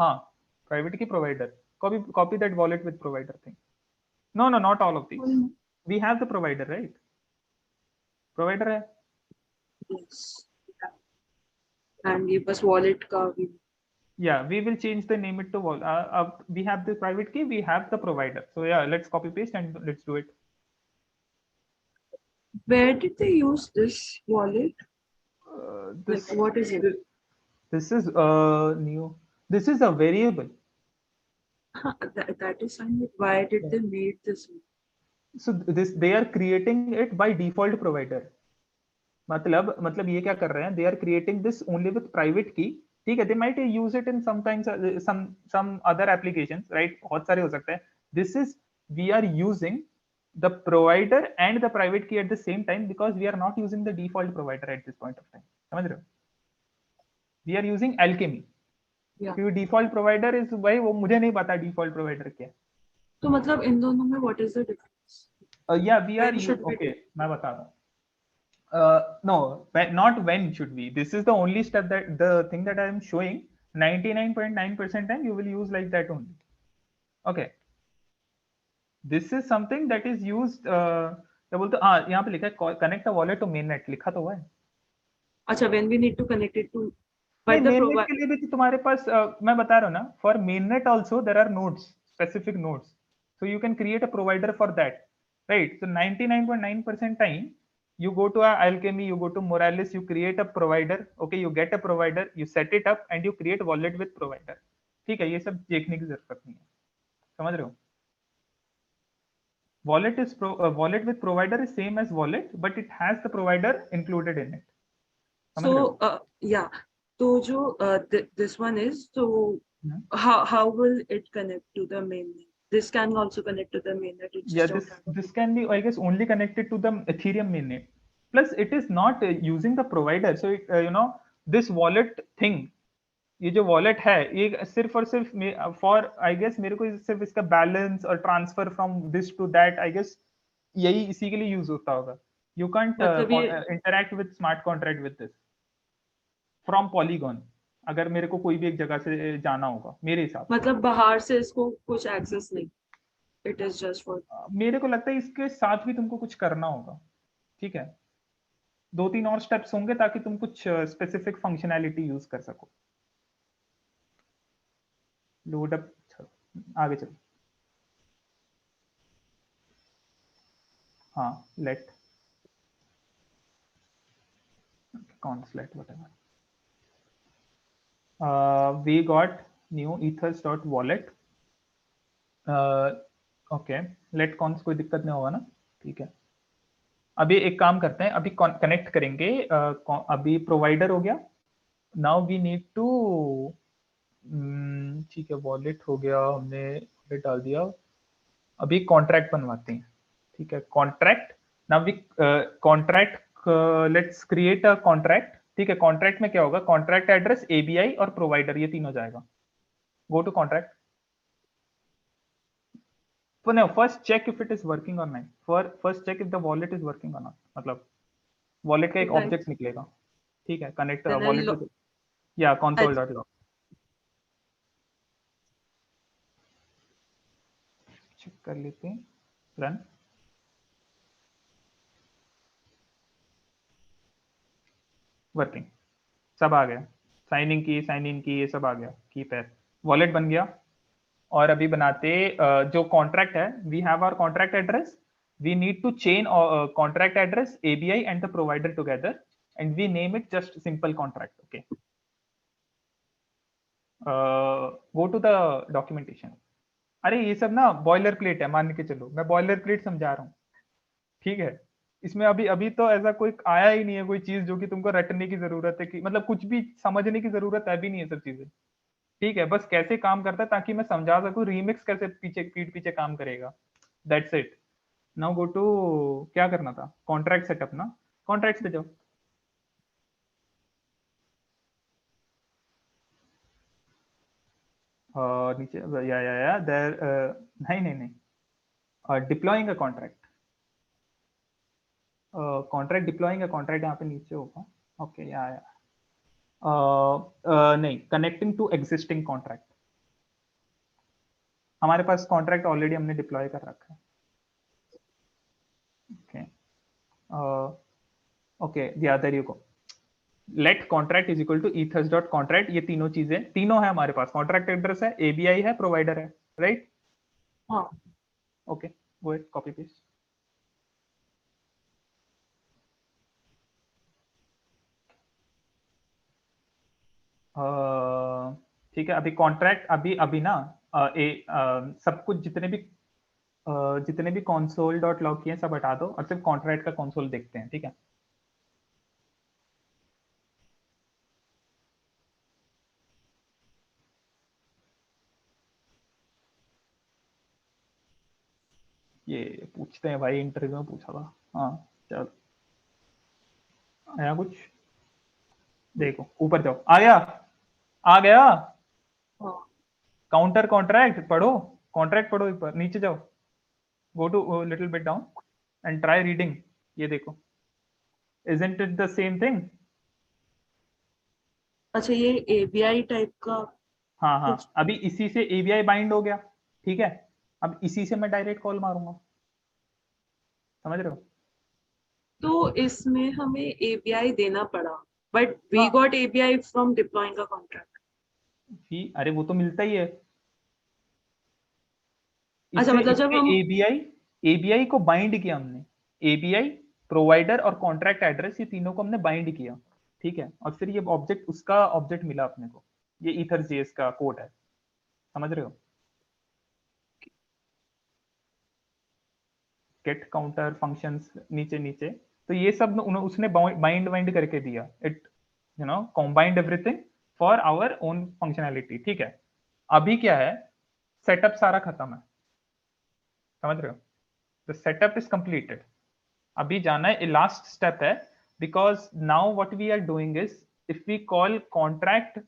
हाँ, private key provider. Copy that wallet with provider thing. No, not all of these. We have the provider, right? Provider है. Yes. And give us wallet ka. Yeah, we will change the name it to wallet. We have the private key, we have the provider. So yeah, let's copy paste and let's do it. Where did they use this wallet? This, like what is it? This is new. This is a variable. That is fine. But why did they made this? So this they are creating it by default provider. मतलब ये क्या कर रहे हैं? They are creating this only with private key. ठीक है? They might use it in sometimes some other applications, right? बहुत सारे हो सकते हैं. This is we are using the provider and the private key at the same time because we are not using the default provider at this point of time. समझ रहे हो? We are using Alchemy. Yeah. क्योंकि default provider is भाई वो मुझे नहीं पता default provider क्या है. तो मतलब इन दोनों में what is the difference? Yeah, we are When should we okay. मैं बता रहा हूँ. No, not when should we. This is the only step that the thing that I am showing. 99.9% time you will use like that only. Okay. This is something that is used. क्या बोलते हैं? हाँ, यहाँ पे लिखा है connect a wallet to mainnet. लिखा तो हुआ है. अच्छा, when we need to connect it to नहीं, but the mainnet के लिए भी तो तुम्हारे पास मैं बता रहा हूँ ना. For mainnet also there are nodes, specific nodes. So you can create a provider for that, right? So 99.9% time you go to Alchemy, you go to Morales, you create a provider. Okay, you get a provider, you set it up and you create wallet with provider. ठीक है, ये सब देखने की जरूरत नहीं है. समझ रहे हो? Wallet with provider is same as wallet, but it has the provider included in it. समझ रहे हो? so yeah. तो जो this one is so Hmm. how will it connect to the mainnet? This can also connect to the mainnet. It Yeah, just don't have this can be, I guess, only connected to the Ethereum mainnet. Plus, it is not using the provider. So, this wallet thing, ये जो wallet है, ये सिर्फ और सिर्फ for, I guess, मेरे को सिर्फ इसका balance और transfer from this to that, I guess, यही इसी के लिए use होता होगा. You can't मतलब ये interact with smart contract with this from Polygon. अगर मेरे को कोई भी एक जगह से जाना होगा, मेरे हिसाब से. मतलब बाहर से इसको कुछ access नहीं. It is just for मेरे को लगता है इसके साथ भी तुमको कुछ करना होगा. ठीक है, 2-3 और स्टेप्स होंगे ताकि तुम कुछ स्पेसिफिक फंक्शनैलिटी यूज कर सको. Load up. आगे चलो. हाँ, let const whatever. We got new ethers.wallet. Okay, let const कोई दिक्कत नहीं होगा ना? ठीक है. अभी एक काम करते हैं, अभी कनेक्ट करेंगे. अभी प्रोवाइडर हो गया. नाउ वी नीड टू, ठीक है, वॉलेट हो गया, हमने वॉलेट डाल दिया. अभी कॉन्ट्रैक्ट बनवाते हैं. ठीक है, contract. Now we contract, let's create a contract. ठीक है, कॉन्ट्रैक्ट में क्या होगा? कॉन्ट्रैक्ट एड्रेस, एबीआई और प्रोवाइडर, ये तीनों जाएगा. Go to contract. So now first check if it is working or not. First check if the wallet is working or not. मतलब wallet का एक Right. ऑब्जेक्ट निकलेगा. ठीक है, connect Then I'll wallet with, या console.log. चेक कर लेते हैं. रन. वर्किंग. सब आ गया. साइन इन की ये सब आ गया. की पैर वॉलेट बन गया. और अभी बनाते जो कॉन्ट्रैक्ट है, we have our contract address. We need to chain contract address, ABI and the provider together, and we name it just simple contract. Okay, go to the documentation. अरे ये सब ना बॉयलर प्लेट है, मान के चलो. मैं बॉयलर प्लेट समझा रहा हूँ. ठीक है, इसमें अभी अभी तो ऐसा कोई आया ही नहीं है कोई चीज जो कि तुमको रटने की जरूरत है, कि मतलब कुछ भी समझने की जरूरत है भी नहीं है सब चीजें. ठीक है, बस कैसे काम करता है ताकि मैं समझा सकूं रीमिक्स कैसे पीठ पीछे काम करेगा. That's it. Now go to, क्या करना था? कॉन्ट्रैक्ट सेटअप ना. कॉन्ट्रैक्ट पे जाओ. नीचे या देयर, नहीं, deploying a contract. Contract deploying a contract यहाँ पे नीचे होगा. ओके, या नहीं, कनेक्टिंग टू एग्जिस्टिंग कॉन्ट्रैक्ट. हमारे पास कॉन्ट्रैक्ट ऑलरेडी हमने डिप्लॉय कर रखा है. Okay, okay, yeah there you go. Let contract is equal to ethers dot contract. ये तीनों चीजें, तीनों है हमारे पास. कॉन्ट्रैक्ट एड्रेस है, एबीआई है, प्रोवाइडर है, राइट? हाँ. Okay, go ahead, copy paste. ठीक है, अभी कॉन्ट्रैक्ट अभी अभी ना सब कुछ जितने भी console डॉट लॉग किए सब हटा दो और सिर्फ कॉन्ट्रैक्ट का कंसोल देखते हैं, ठीक है। ये पूछते हैं भाई, इंटरव्यू में पूछा था। हाँ चलो, आया कुछ, देखो ऊपर जाओ, आया, आ गया। हाँ, काउंटर कॉन्ट्रैक्ट पढ़ो, कॉन्ट्रैक्ट पढ़ो, ऊपर नीचे जाओ, go to little bit down and try reading. ये देखो, isn't it the same thing? अच्छा ये एबीआई टाइप का हाँ हाँ, कुछ। अभी इसी से एबीआई बाइंड हो गया, ठीक है। अब इसी से मैं डायरेक्ट कॉल मारूंगा, समझ रहे हो? तो इसमें हमें एबीआई देना पड़ा, बट वी हाँ, got ABI from deploying a contract. अरे वो तो मिलता ही है। अच्छा, इससे मतलब जब इसमें हम एबीआई एबीआई को बाइंड किया हमने, एबीआई, प्रोवाइडर और कॉन्ट्रैक्ट एड्रेस, ये तीनों को हमने बाइंड किया, ठीक है। और फिर ये ऑब्जेक्ट, उसका ऑब्जेक्ट मिला अपने को, ये ईथर जेएस का कोड है, समझ रहे हो? गेट काउंटर फंक्शंस नीचे नीचे, तो ये सब उसने बाइंड वाइंड करके दिया, it combined everything for our own functionality, ठीक है। अभी क्या है, सेटअप सारा खत्म है, समझ रहे हो? The setup is completed. अभी जाना है, लास्ट स्टेप है, because now what we are doing is, if we call contract,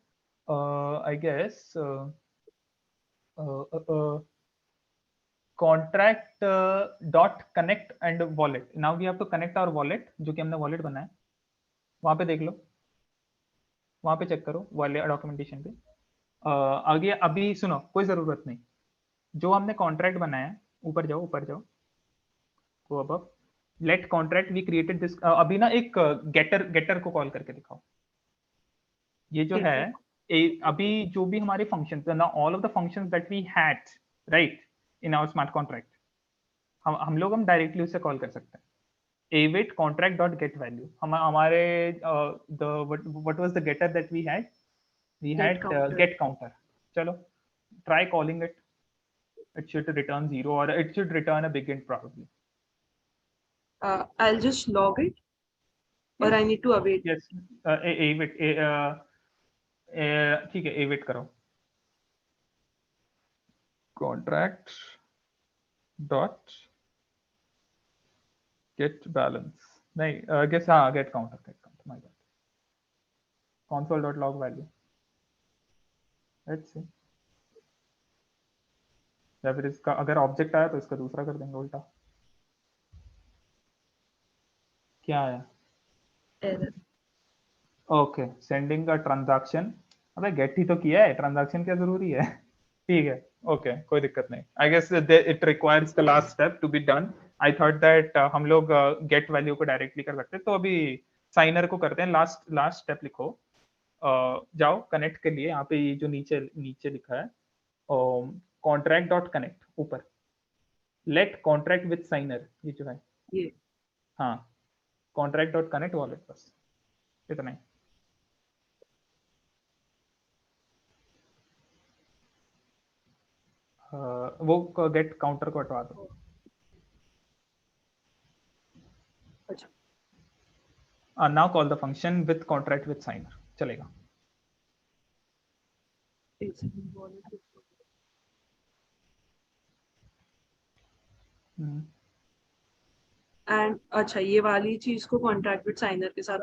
I guess contract dot connect and wallet. Now we have to connect our wallet, जो कि हमने wallet बनाया, वहां पे देख लो, वहां पे चेक करो वाले डॉक्यूमेंटेशन पे। आगे अभी सुनो, कोई जरूरत नहीं, जो हमने कॉन्ट्रैक्ट बनाया, ऊपर जाओ, ऊपर जाओ, go above, let contract we created this. अभी ना एक गेटर को कॉल करके दिखाओ। ये जो है, अभी जो भी हमारे फंक्शन ना, all of the functions that we had right in our smart contract, हम डायरेक्टली उससे कॉल कर सकते हैं। await contract dot get value, हम हमारे the what was the getter that we had, we get had counter. get counter। चलो try calling it, it should return 0 or it should return a big int probably। I'll just log it or I need to await। yes await ठीक है, await करो, contract dot get balance, नहीं guess, हाँ get counter my bad, console dot log value, let's see। या फिर इसका अगर object आया तो इसका दूसरा कर देंगे उल्टा। क्या आया? एरर। ओके, सेंडिंग का ट्रांजैक्शन, अबे गेट ही तो किया है, ट्रांजैक्शन क्या जरूरी है? ठीक है, ओके, कोई दिक्कत नहीं। I guess it requires the last step to be done. I thought that हम लोग गेट वैल्यू को डायरेक्टली कर सकते हैं, तो अभी साइनर को करते हैं। लास्ट लास्ट स्टेप लिखो, जाओ कनेक्ट के लिए, यहाँ पे ये जो नीचे नीचे लिखा है कॉन्ट्रैक्ट डॉट कनेक्ट, ऊपर लेट कॉन्ट्रैक्ट विद साइनर, ये जो है, ये हाँ, कॉन्ट्रैक्ट डॉट कनेक्ट वॉलेट, बस इतना ही। वो गेट काउंटर को हटवा दो। अच्छा, now call the function with contract with signer, चलेगा। एक सेकंड wallet। एंड अच्छा, ये वाली चीज को कॉन्ट्रैक्ट विद साइनर के साथ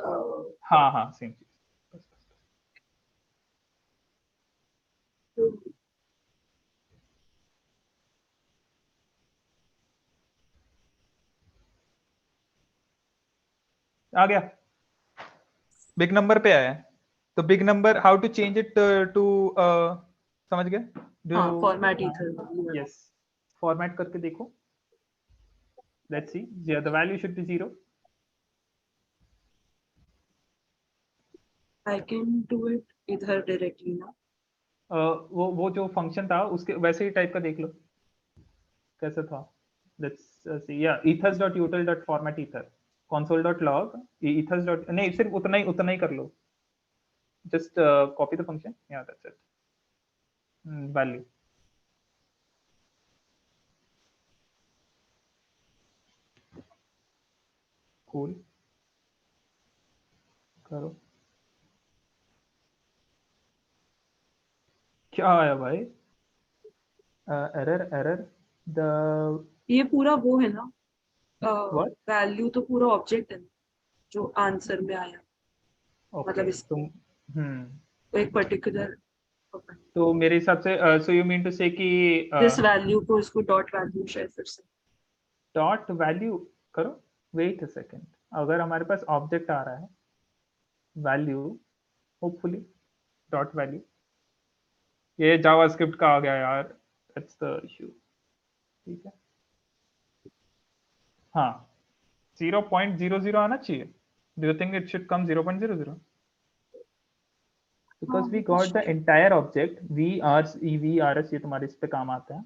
हाँ हाँ, सेम चीज, बस बस। आ गया, बिग नंबर पे आया है, तो big number how to change it to, समझ गए? हाँ, फॉर्मेट ईथर। यस, फॉर्मेट करके देखो, let's see, the value should be 0। I can do it इधर डायरेक्टली ना। वो जो फंक्शन था उसके वैसे ही टाइप का देख लो कैसे था। लेट्स सी, या ethers.util.format ether console.log ethers. नहीं, सिर्फ उतना ही कर लो, just copy the function. Yeah, that's it. Value. Cool. करो. क्या आया भाई? Error. The ये पूरा वो है ना, what? वैल्यू तो पूरा ऑब्जेक्ट है जो आंसर में आया, Okay. मतलब इस तुम एक पर्टिकुलर, तो मेरे हिसाब से so you mean to say कि दिस वैल्यू को इसको डॉट वैल्यू शायद फिर से डॉट वैल्यू करो. Wait a second. अगर हमारे पास ऑब्जेक्ट आ रहा है वैल्यू, होपफुली डॉट वैल्यू, ये जावास्क्रिप्ट का आ गया यार, दैट्स द इशू. ठीक है, हाँ 0.00 आना चाहिए. Do you think it should come 0.00? because we got the entire object vrs evrs, ये तुम्हारे इस पे काम आता है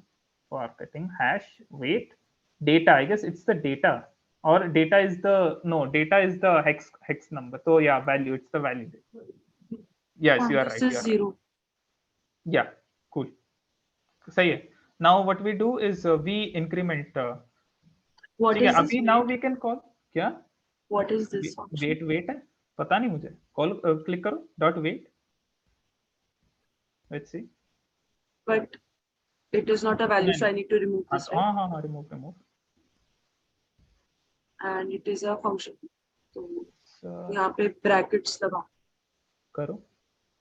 for cutting hash weight data. I guess it's the data, or data is the data is the hex number. So yeah, value, it's the value. Yes, you are right. This is zero. Yeah, cool. सही है. Now what we do is we increment. What ठीक है, is अभी this now wait? we can call क्या? What is this function? Wait है, पता नहीं मुझे. कॉल क्लिक करो dot wait. Let's see. But it is not a value, so I need to remove this, right? हाँ remove. And it is a function, तो So, यहाँ पे brackets लगा. करो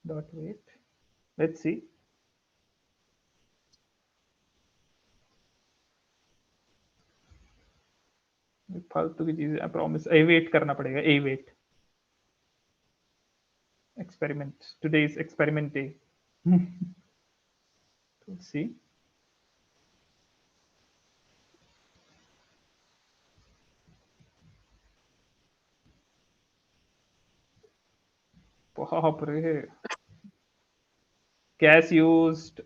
डॉट वेट. लेट्स सी. फालतू की चीजें, प्रॉमिस. ए वेट करना पड़ेगा. ए wait experiment. Today is experiment day. See. बाप रे. Cash used,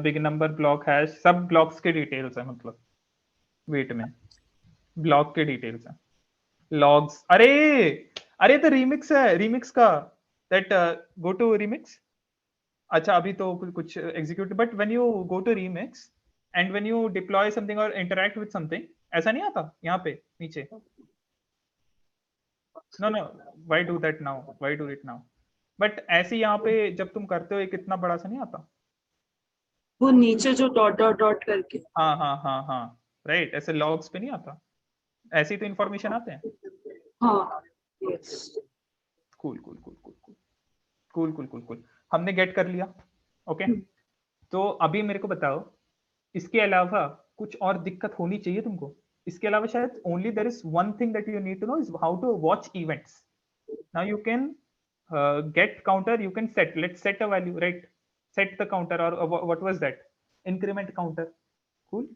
big number, block hash, सब ब्लॉक्स के डिटेल्स है. मतलब वेट में ब्लॉक के डिटेल्स है. लॉग्स. अरे तो रिमिक्स है, रिमिक्स का. That go to Remix. अच्छा अभी तो कुछ execute, but when you go to Remix and when you deploy something और इंटरैक्ट विद समथिंग, ऐसा नहीं आता यहाँ पे नीचे? No why do that now, why do it now? But ऐसे यहाँ पे जब तुम करते हो एक इतना बड़ा सा नहीं आता? वो नीचे जो डॉट डॉट डॉट करके. हाँ राइट. ऐसे लॉग्स पे नहीं आता? ऐसे ही तो इंफॉर्मेशन आते हैं. हाँ, yes. कूल. हमने गेट कर लिया. ओके. तो अभी मेरे को बताओ, इसके अलावा कुछ और दिक्कत होनी चाहिए तुमको? इसके अलावा शायद only there is one thing that you need to know is how to watch events. Now you can get counter, you can set, let's set a value, right? Set the counter, और what was that? Increment counter. Cool.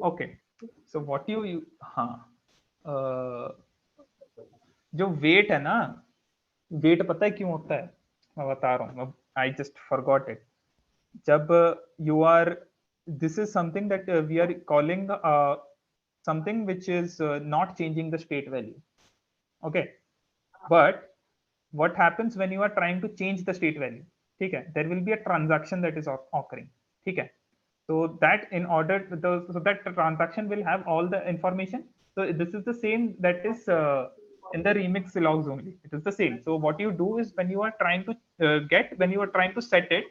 Okay. So what you हाँ, जो wait है ना, wait पता है क्यों होता है? मैं बता रहा हूँ. I just forgot it. जब you are, this is something that we are calling something which is not changing the state value. Okay, but what happens when you are trying to change the state value? ठीक है, there will be a transaction that is occurring. ठीक है, so that in order so that transaction will have all the information. So this is the same that is in the remix logs only. It is the same. So what you do is when you are trying to when you are trying to set it,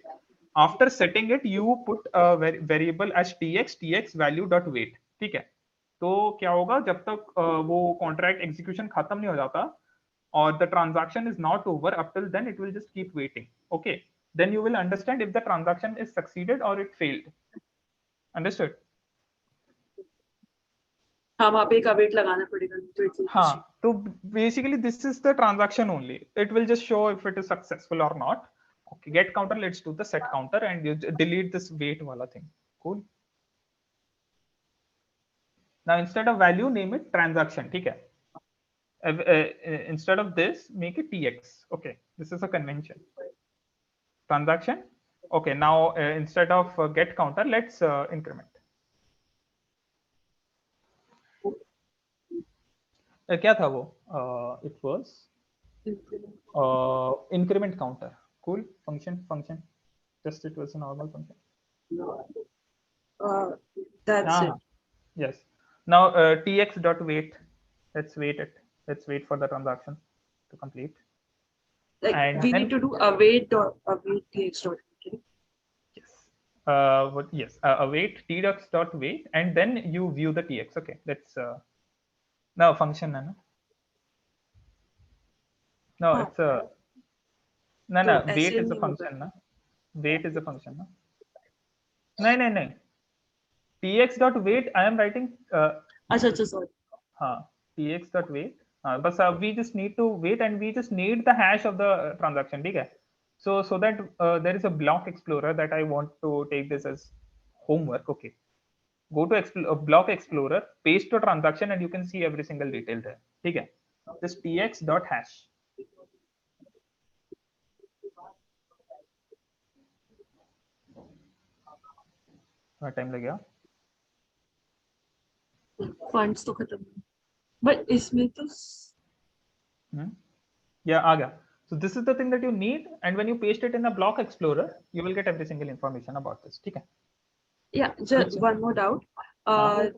after setting it you put a variable as tx value dot weight. ठीक है, तो क्या होगा, जब तक वो contract execution खत्म नहीं हो जाता और the transaction is not over, up till then it will just keep waiting. Okay, then you will understand if the transaction is succeeded or it failed. Understood? हाँ, वहाँ पे एक अवेट लगाना पड़ेगा, तो it will हाँ, तो basically this is the transaction only. It will just show if it is successful or not. Okay, get counter, let's do the set counter and you delete this wait wala thing. Cool. Now instead of value, name it transaction. ठीक है. Instead of this, make it tx. Okay, this is a convention. Transaction. Okay, now instead of get counter, let's increment. क्या था वो? It was increment counter. Cool. Function. Just it was a normal function. That's it. Yes. Now tx dot wait. Let's wait it. Let's wait for the transaction to complete. Like And we then, need to do await tx dot. yes. Await tx dot wait, and then you view the tx. Okay. Let's now function. No, it's a no. Wait is a function. Na? Wait is a function. Na? No. tx dot wait. I am writing. Sorry. Tx dot wait. But we just need to wait, and we just need the hash of the transaction. Okay. So that there is a block explorer that I want to take this as homework. Okay. Go to block explorer, paste the transaction, and you can see every single detail there. Okay. Just tx dot hash. Time लग गया funds तो खत्म but इसमें तो yeah आ गया. So this is the thing that you need, and when you paste it in a block explorer, you will get every single information about this. ठीक है? Yeah, just one more doubt.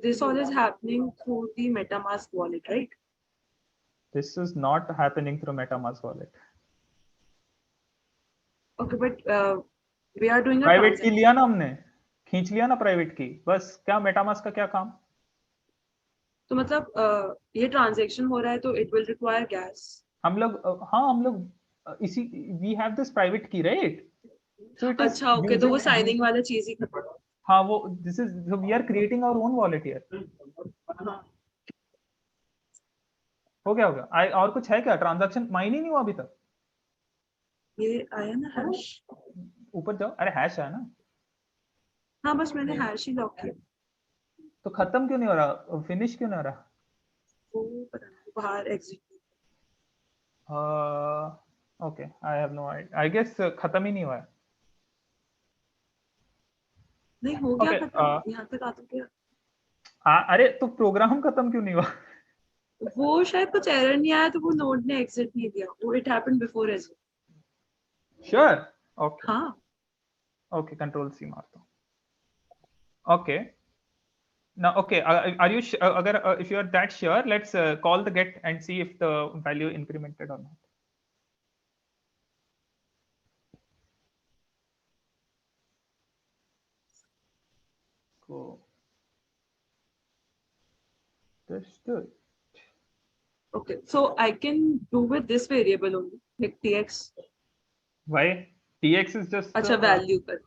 This all is happening through the MetaMask wallet, right? This is not happening through MetaMask wallet. Okay, but we are doing a private key लिया ना हमने, खींच लिया ना private key, बस क्या MetaMask का क्या काम? तो मतलब ये ट्रांजैक्शन हो रहा है तो it will require gas. हम लोग इसी we have this private key, right? So it is अच्छा, okay, तो वो signing वाला चीज ही खत्म. हाँ वो this is so we are creating our own wallet here. हो गया होगा. और कुछ है क्या? ट्रांजैक्शन माइन ही नहीं हुआ अभी तक. ये आया ना हैश. ऊपर जाओ. अरे हैश है ना. हाँ बस मैंने हैश ही लॉक किया. तो खत्म क्यों नहीं हो रहा? फिनिश क्यों नहीं हो रहा? वो पता नहीं बाहर exit. Okay I have no idea. I guess खत्म ही नहीं हुआ है. नहीं हो गया खत्म. यहाँ तक आ तो गया. अरे तो प्रोग्राम खत्म क्यों नहीं हुआ? वो शायद कुछ एरर नहीं आया तो वो नोड ने एग्जिट नहीं दिया. वो it happened before as. Sure. Okay. हाँ. ओके कंट्रोल सी मार दो. Okay. Now, okay, are you अगर if you are that sure, let's call the get and see if the value incremented or not. Go. Let's do it. Okay, so I can do with this variable only, like tx. Why? Tx is just. अच्छा value कर.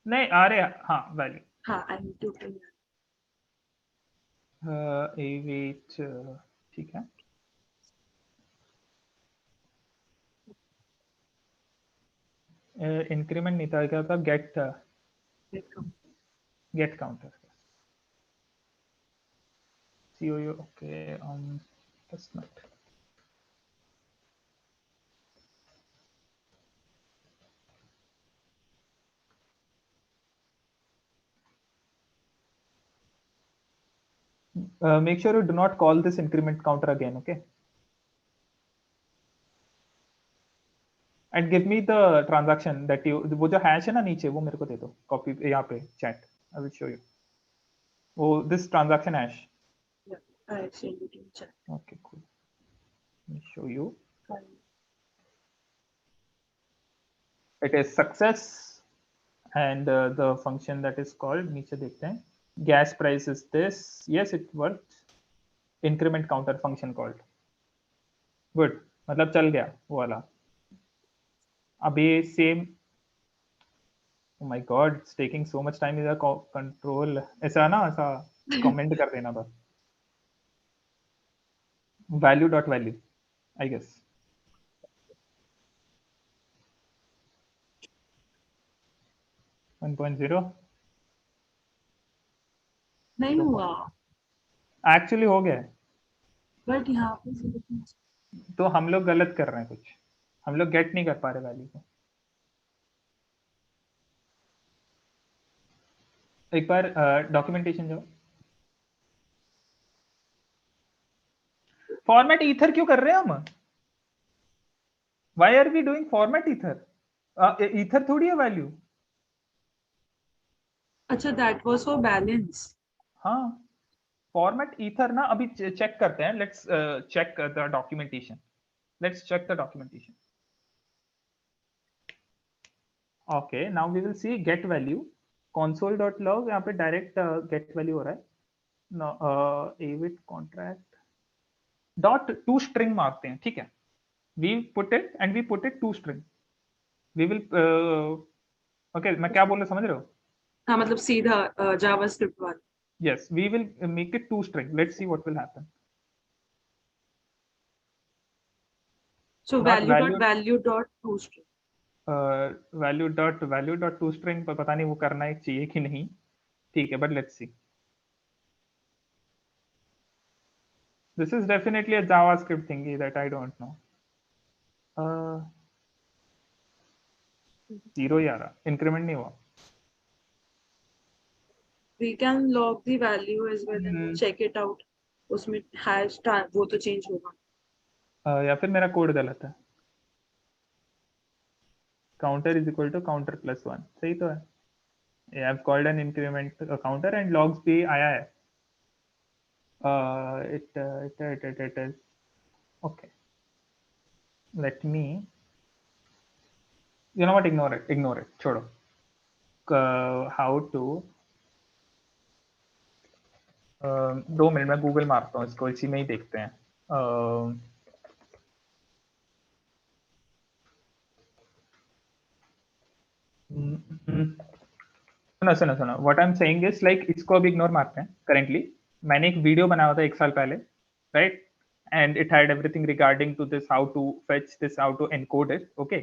नहीं आ रहे. हाँ value. हाँ I need to do that. Await ठीक है. Increment नहीं था, क्या था? Get counter. COU. Okay. That's not. Make sure you do not call this increment counter again, okay? And give me the transaction that you, वो जो hash है ना नीचे, वो मेरे को दे दो. Copy यहाँ पे chat. I will show you. वो this transaction hash. Yeah, I send it in chat. Okay, cool. Let me show you. It is success, and the function that is called नीचे देखते हैं. Gas price is this. Yes, it worked. Increment counter function called. Good. मतलब चल गया वो वाला. अभी same. Oh my God, it's taking so much time. इधर control ऐसा ना, ऐसा comment कर देना बस. Value dot value, I guess. नहीं हुआ. Actually हो गया. But यहाँ पे तो हम लोग गलत कर रहे हैं कुछ. हम लोग get नहीं कर पा रहे वैल्यू को. एक बार डॉक्यूमेंटेशन जाओ. फॉर्मेट ईथर क्यों कर रहे हैं हम? Why are we doing format ether? Ether थोड़ी है value. अच्छा, that was for balance. हाँ, format ether ना अभी check करते हैं. Let's check the documentation. Let's check the documentation. Okay, now we will see get value. Console.log यहाँ पे direct get value हो रहा है. No, await contract dot to string मारते हैं, ठीक है. We put it and we put it to string. We will okay, मैं क्या बोल रहा समझ रहे हो? हाँ, मतलब सीधा जावास्क्रिप्ट वाला. Yes, we will make it to string. Let's see what will happen. So Not value dot toString. value dot to string पर पता नहीं वो करना है चाहिए कि नहीं, ठीक है, but let's see. This is definitely a JavaScript thingy that I don't know. 0 ही आ रहा, increment नहीं हुआ. We can log the value as well and check it out. उसमें hash वो तो change होगा. या फिर मेरा कोड गलत है. Counter is equal to counter plus 1. सही तो है. Yeah, I've called an increment counter and logs भी आया है. It is okay. Let me, you know what, ignore it, छोड़ो. How to 2 मिनट में गूगल मारता हूँ इसको, इसी में ही देखते हैं. सुनो what I am saying is like इसको अब इग्नोर मारते हैं. करेंटली मैंने एक वीडियो बनाया था 1 साल पहले, right, and it had everything regarding to this, how to fetch this, how to encode it. Okay,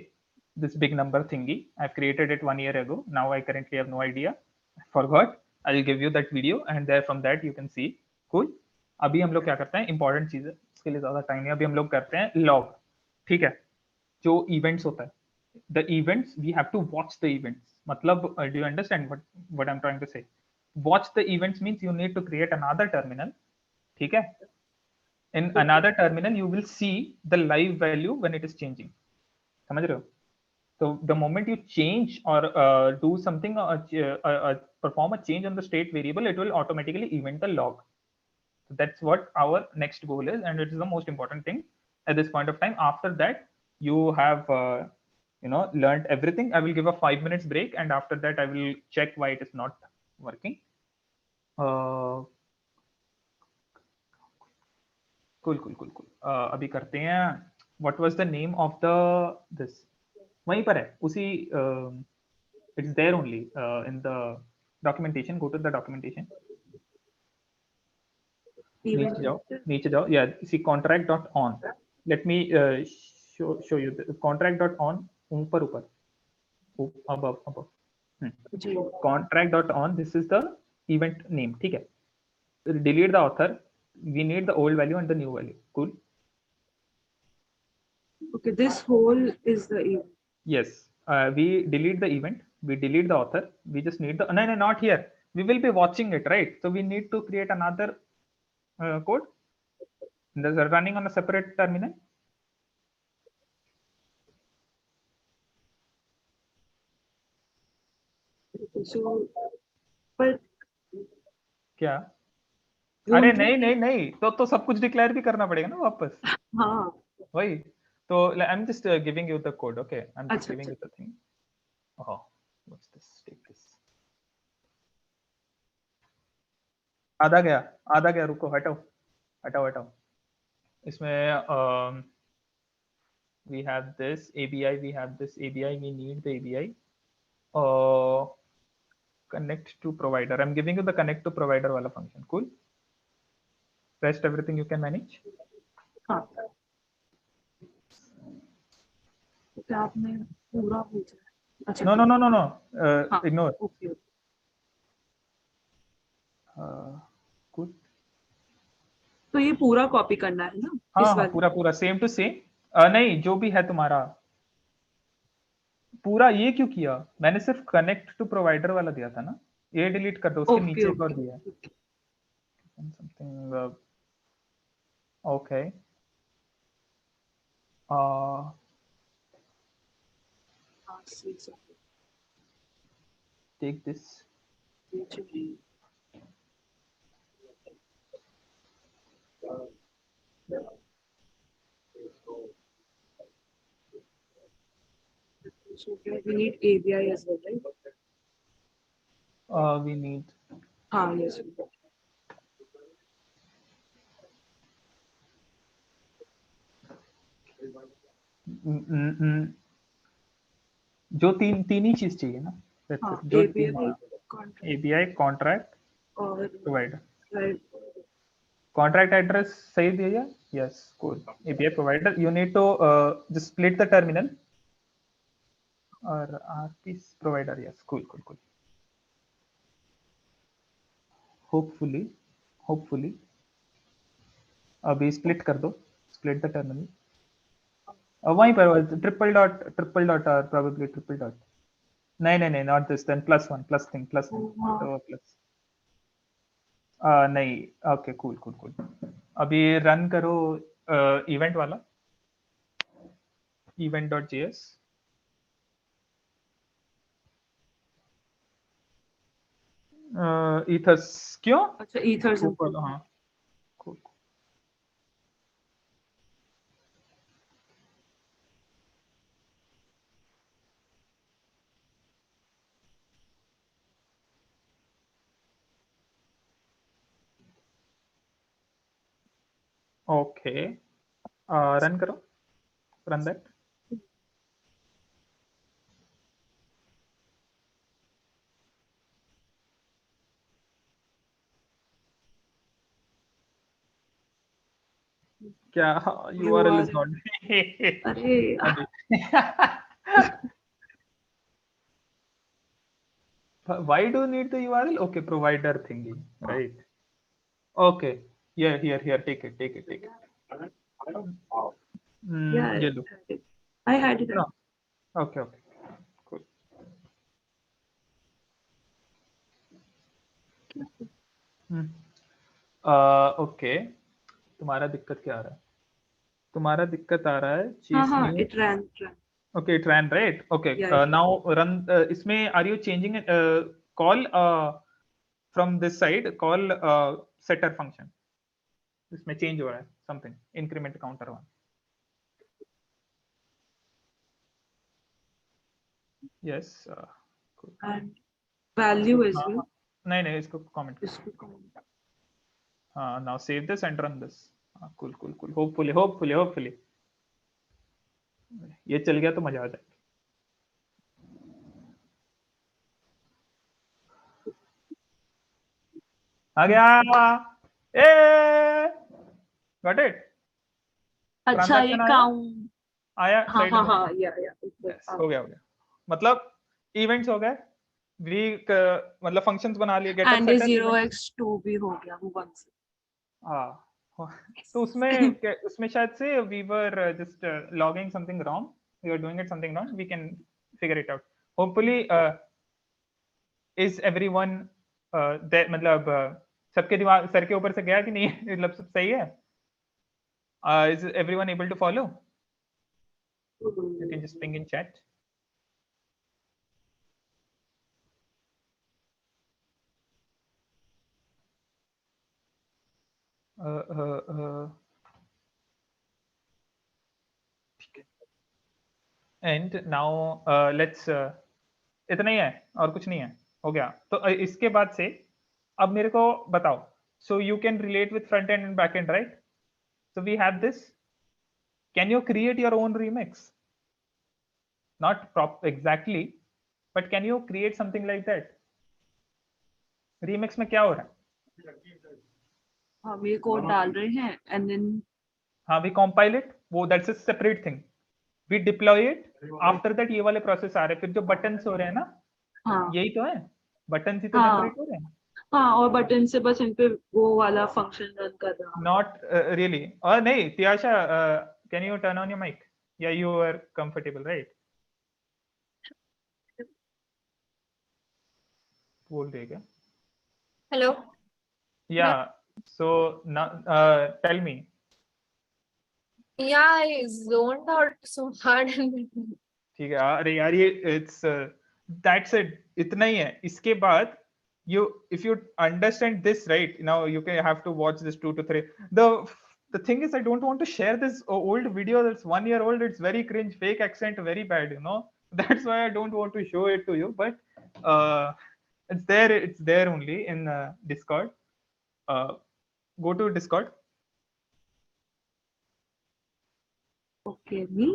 this big number thingy, I've created it 1 year ago. Now I currently have no idea, I forgot. I'll give you that video and there from that you can see. Cool. अभी हम लोग क्या करते हैं, important चीज है, इसके लिए ज्यादा टाइम नहीं. अभी हम लोग करते हैं लॉग, ठीक है, जो इवेंट्स होता है. The events, we have to watch the events. मतलब do you understand what I'm trying to say? Watch the events means you need to create another terminal, ठीक है. In another terminal you will see the live value when it is changing. समझ रहे हो? So the moment you change or do something or perform a change on the state variable, it will automatically event the log. So that's what our next goal is, and it is the most important thing at this point of time. After that you have learned everything. I will give a 5 minutes break and after that I will check why it is not working. Cool. अभी करते हैं. What was the name of the this? वहीं पर है, उसी it's there only in the documentation. Go to the documentation. नीचे जाओ. Yeah, see contract.on. Let me show you the contract.on. ऊपर above. Contract.on. This is the event name, ठीक है. Delete the author. We need the old value and the new value. Cool. Okay, this whole is the event. Yes, we delete the event, we delete the author, we just need the no, not here. We will be watching it, right? So we need to create another code that's running on a separate terminal. So, but क्या? अरे नहीं, तो सब कुछ declare भी करना पड़ेगा ना वापस. हाँ, वही तो I'm just giving you the code. Okay, I'm just giving you the thing. Oh, what's this? Take this. आधा गया, रुको, हटाओ. इसमें we have this ABI, we need the ABI. Connect to provider. I'm giving you the connect to provider wala function. Cool. Rest everything you can manage. हाँ. क्या आपने पूरा पूछा? अच्छा. No. Ignore. Okay. Good. तो ये पूरा कॉपी करना है ना? हाँ, पूरा सेम टू सेम. नहीं, जो भी है तुम्हारा पूरा. ये क्यों किया? मैंने सिर्फ कनेक्ट टू प्रोवाइडर वाला दिया था ना. ये डिलीट कर दो, उसके नीचे एक और दिया है. Something okay. Take this. So we need ABI as well, right? We need. Yes. जो तीन ही चीज चाहिए ना. That's it. जो ABI contract ABI contract और provider. right. Contract address सही दिया? Yes, cool. API provider. You need to just split the terminal. और RP provider. Yes, cool. Hopefully. अभी split कर दो. Split the terminal. वहीं पर triple dot or probably triple dot. नहीं, not this. Then +1 thing. तो plus. नहीं. Okay, cool. अभी run करो event वाला. event.js. ethers क्यों? अच्छा ethers. हाँ. Cool. Okay. Run करो. Run that. क्या? URL is not. अरे Why do you need the URL? Okay, provider thingy, right? Okay. Yeah, here. Take it. yeah, ये लो. I had it. No. Okay. Cool. Okay. तुम्हारा दिक्कत क्या आ रहा है? तुम्हारा दिक्कत आ रहा है चीज new. It ran. Okay, it ran, right? Okay. Yeah. Now run. इसमें are you changing it? Call from this side. Call setter function. इसमें change हो रहा है something. Increment counter 1. Yes. Cool. And value as well. नहीं इसको comment. Now save this and run this. Cool. Hopefully. ये चल गया तो मजा आ जाएगा. आ गया. Got it. अच्छा ये count आया. हाँ या हो गया. मतलब events हो गए. मतलब functions बना लिए. Getter and setter 0x2 भी हो गया वो 1 से. तो उसमें शायद से we were just logging something wrong. We were doing it something wrong. We can figure it out. Hopefully is everyone there. मतलब सबके दिमाग सर के ऊपर से गया कि नहीं? मतलब सब सही है? Is everyone able to follow? You can just ping in chat. And now let's इतना ही है और कुछ नहीं है. हो गया. तो इसके बाद से अब मेरे को बताओ. So you can relate with front end and back end, right? So we have this. Can you create your own remix? Not exactly, but can you create something like that? Remix में क्या हो रहा है? हम ये code डाल रहे हैं and then we compile it. वो that's a separate thing. We deploy it. After that ये वाले process आ रहे हैं. फिर जो buttons हो रहे हैं ना, यही तो है. Buttons ही तो generate हो रहे हैं. और बटन से बस इन पे वो वाला फंक्शन रन कर रहा. Not really. और नहीं, Tiyasha, can you turn on your mic? Yeah, you are comfortable, right? बोल रही है क्या? Hello. Yeah. So now tell me. Yeah, I zoned out so hard. ठीक है अरे यार ये इट्स दैट्स इट इतना ही है इसके बाद you if you understand this right now you can have to watch this 2 to 3 the thing is I don't want to share this old video that's 1 year old. It's very cringe, fake accent, very bad, you know. That's why I don't want to show it to you, but it's there only in Discord. Go to Discord. Okay, me?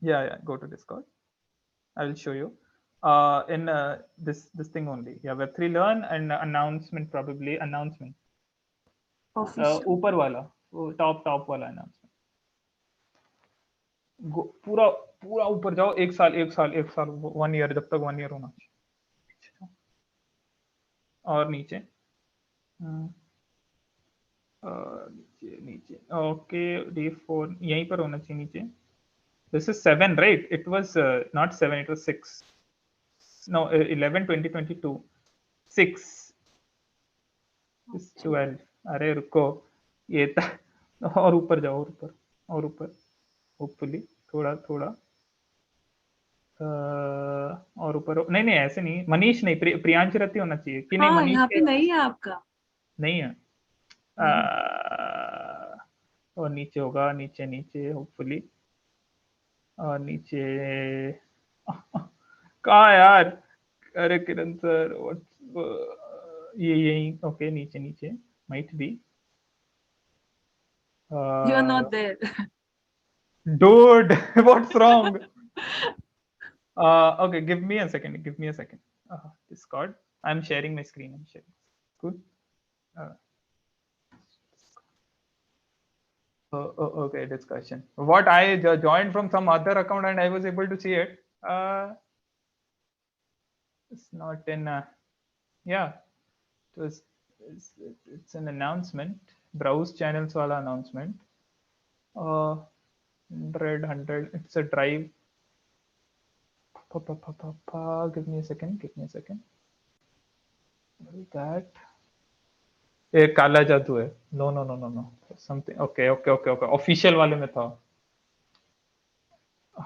Yeah, go to Discord. I will show you in this thing only. Yeah, Web3 Learn and announcement, probably announcement. Official. ऊपर वाला वो top वाला announcement पूरा पूरा ऊपर जाओ एक साल 1 ईयर जब तक 1 ईयर होना चाहिए और नीचे नीचे ओके D4 यहीं पर होना चाहिए नीचे. This is 7, right? It was not 7, it was 6. No, 11, 2022. 6. This 12. अरे रुको ये और ऊपर जाओ और ऊपर होपफुली थोड़ा और ऊपर नहीं ऐसे नहीं. मनीष नहीं प्रियांश रति होना चाहिए कि नहीं. हाँ, मनीष यहाँ पे नहीं है आपका. नहीं है. और नीचे होगा नीचे होपफुली और नीचे कहाँ यार. अरे किरण सर ये यही ओके नीचे might be. You are not there. Dude, what's wrong? Okay, give me a second. Discord. I'm sharing my screen. Cool. Okay, discussion. What I joined from some other account and I was able to see it. It's not in. Yeah, it's an announcement. Browse channels wala announcement. 100. It's a drive. Give me a second. What is that? ये काला जादू है. No. Something. Okay. Official वाले में था.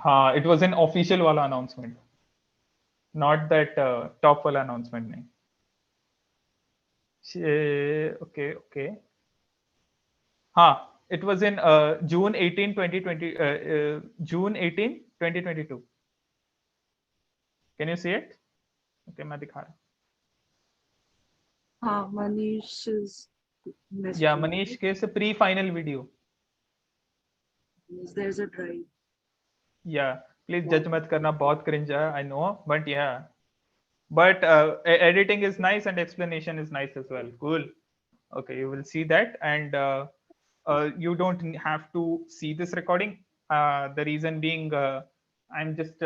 हाँ, it was an official वाला announcement. Not that top वाला announcement नहीं. Okay. हाँ, it was in June 18, 2020. June 18, 2022. Can you see it? Okay, मैं दिखा रहा हूँ. हाँ, Manish is. Yeah, Manish के से pre-final video. There's a drive. Yeah, please judge मत करना, बहुत cringe है, I know, but yeah. But editing is nice and explanation is nice as well. Cool. Okay, you will see that, and you don't have to see this recording. The reason being, I'm just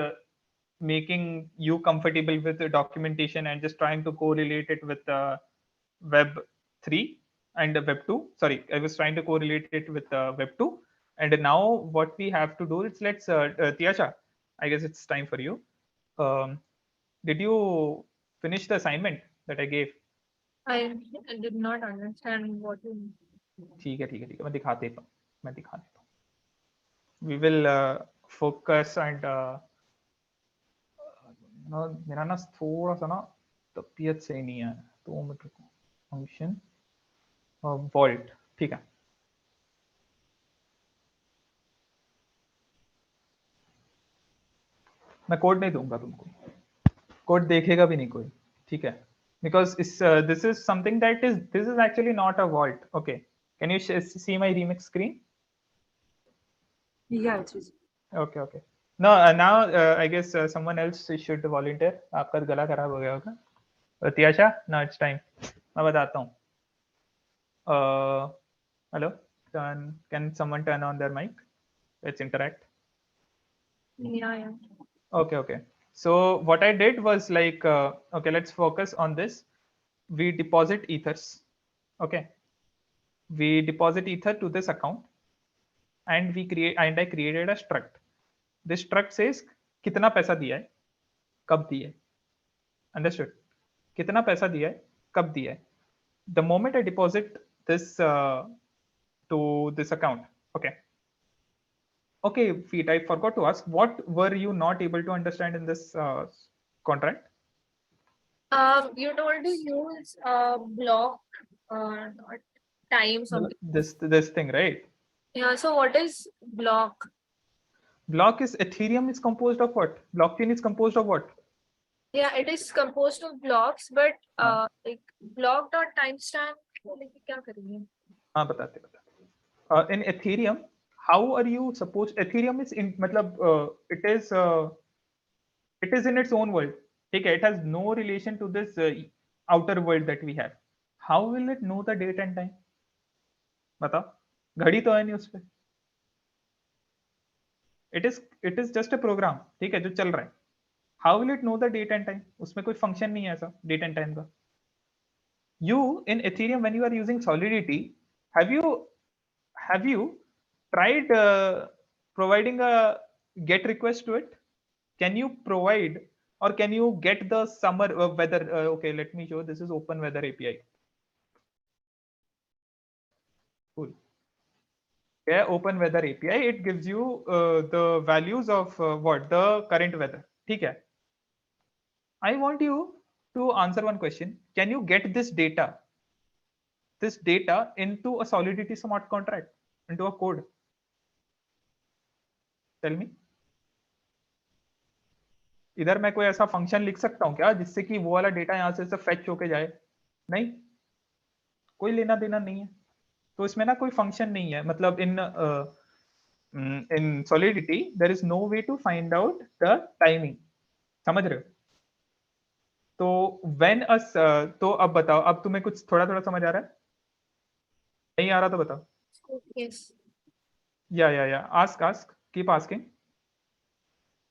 making you comfortable with the documentation and just trying to correlate it with Web 3 and Web 2. Sorry, I was trying to correlate it with Web 2. And now what we have to do is let's, Tiasha, I guess it's time for you. Did you finish the assignment that I gave? I did not understand what you mean. ठीक है मैं दिखा देता हूँ. We will focus and मेरा ना थोड़ा सा ना तबीयत सही नहीं है. 2 मिनट रुको. Function vault. ठीक है. मैं कोड नहीं दूंगा तुमको. कोड देखेगा भी नहीं कोई. ठीक है. Because this is something that this is actually not a vault. Okay. Can you see my remix screen? Yeah, it is. Okay. No, now I guess someone else should volunteer. आपका गला खराब हो गया होगा. Tiasha, now it's time. मैं बताता हूँ. Hello. Can someone turn on their mic? Let's interact. Yeah. Okay. So what I did was like, okay, let's focus on this. We deposit ethers. Okay. We deposit ether to this account, and I created a struct. This struct says कितना पैसा दिया है, कब दिया है. Understood? कितना पैसा दिया है, कब दिया है. The moment I deposit this to this account, okay. Okay, Feet, I forgot to ask, what were you not able to understand in this contract? You told to use block not time something. This thing, right? Yeah. So what is block? Block is Ethereum is composed of what? Blockchain is composed of what? Yeah, it is composed of blocks, but like block dot timestamp. like क्या करेंगे? हाँ बताते बताते. In Ethereum, how are you supposed? Ethereum is in मतलब it is in its own world. ठीक है, it has no relation to this outer world that we have. How will it know the date and time? बताओ, घड़ी तो है नहीं उस पे. It is just a program, ठीक है, जो चल रहा है. How will it know the date and time? उसमें कोई function नहीं है ऐसा date and time का. You in Ethereum, when you are using Solidity, have you tried providing a GET request to it? Can you provide or can you get the summer weather? Okay, let me show. This is Open Weather API. Cool. Yeah, Open Weather API. It gives you the values of what the current weather. ठीक है. I want you to answer one question. Can you get this data into a Solidity smart contract, into a code? Tell me. इधर मैं कोई ऐसा function लिख सकता हूँ क्या जिससे कि वो वाला डेटा यहाँ से फेच होके जाए? नहीं, कोई लेना देना नहीं है. तो इसमें ना कोई फंक्शन नहीं है. मतलब in Solidity there is no way to find out the timing. समझ रहे हो? तो व्हेन अस तो अब बताओ, अब तुम्हें कुछ थोड़ा थोड़ा समझ आ रहा है? नहीं आ रहा तो बताओ. Yes. या ask keep asking.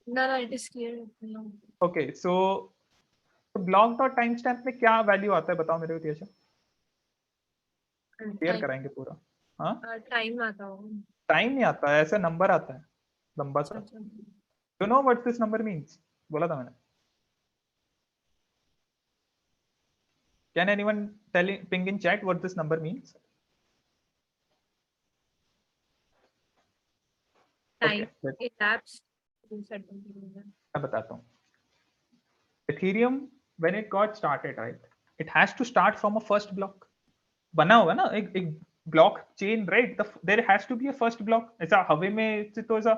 No, it is clear. No. Okay, so block dot time stamp में क्या वैल्यू आता है बताओ मेरे को तीर्षा. क्लियर कराएंगे पूरा. हाँ, टाइम आता हो. टाइम नहीं आता है, ऐसा नंबर आता है लंबा सा. You know what this number means? बोला था मैंने. Can anyone tell ping in chat what this number means? Time elapsed. मैं बताता हूँ. Ethereum when it got started, right, it has to start from a first block. बना होगा ना एक blockchain, right? There has to be a first block. ऐसा हवा में से तो ऐसा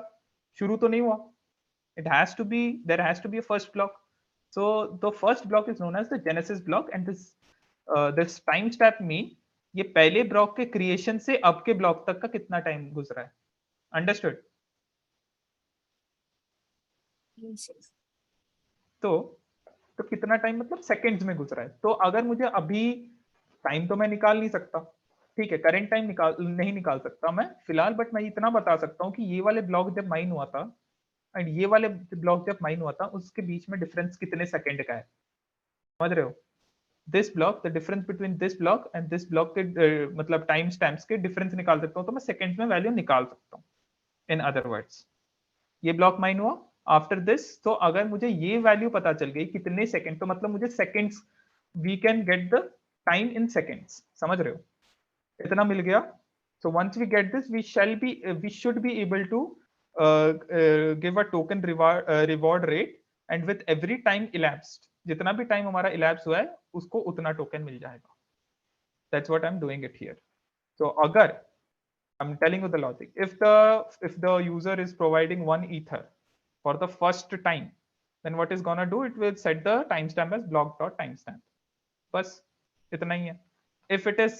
शुरू तो नहीं हुआ. It has to be, there has to be a first block. So the first block is known as the genesis block and this time stamp mean ये पहले ब्लॉक के क्रिएशन से अब के ब्लॉक तक का कितना टाइम गुजरा है. अंडरस्टूड? तो कितना टाइम मतलब सेकंड्स में गुजरा है. तो अगर मुझे अभी टाइम तो मैं निकाल नहीं सकता, ठीक है, करंट टाइम नहीं निकाल सकता मैं फिलहाल, बट मैं इतना बता सकता हूँ कि ये वाले ब्लॉक जब माइन हुआ था एंड ये वाले ब्लॉक जब माइन हुआ था उसके बीच में डिफरेंस कितने सेकंड का है. समझ रहे हो? This block, the difference between this block and this block के मतलब टाइम स्टैम्प्स के डिफरेंस निकाल सकता हूँ, तो मैं सेकंड्स में वैल्यू निकाल सकता हूँ. इन अदर वर्ड्स, ये ब्लॉक माइन हुआ आफ्टर दिस, तो अगर मुझे ये वैल्यू पता चल गई कितने सेकंड, तो मतलब मुझे seconds, we can get the time in seconds. समझ रहे हो? इतना मिल गया. So once we get this we should be able to give a token reward rate and with every time elapsed, जितना भी टाइम हमारा इलैप्स हुआ है उसको उतना टोकन मिल जाएगा. That's what I am doing it here. So अगर I'm telling you the logic. If the user is providing 1 ether for the first time, then what is gonna do? It will set the timestamp as block.timestamp. बस इतना ही है. If it is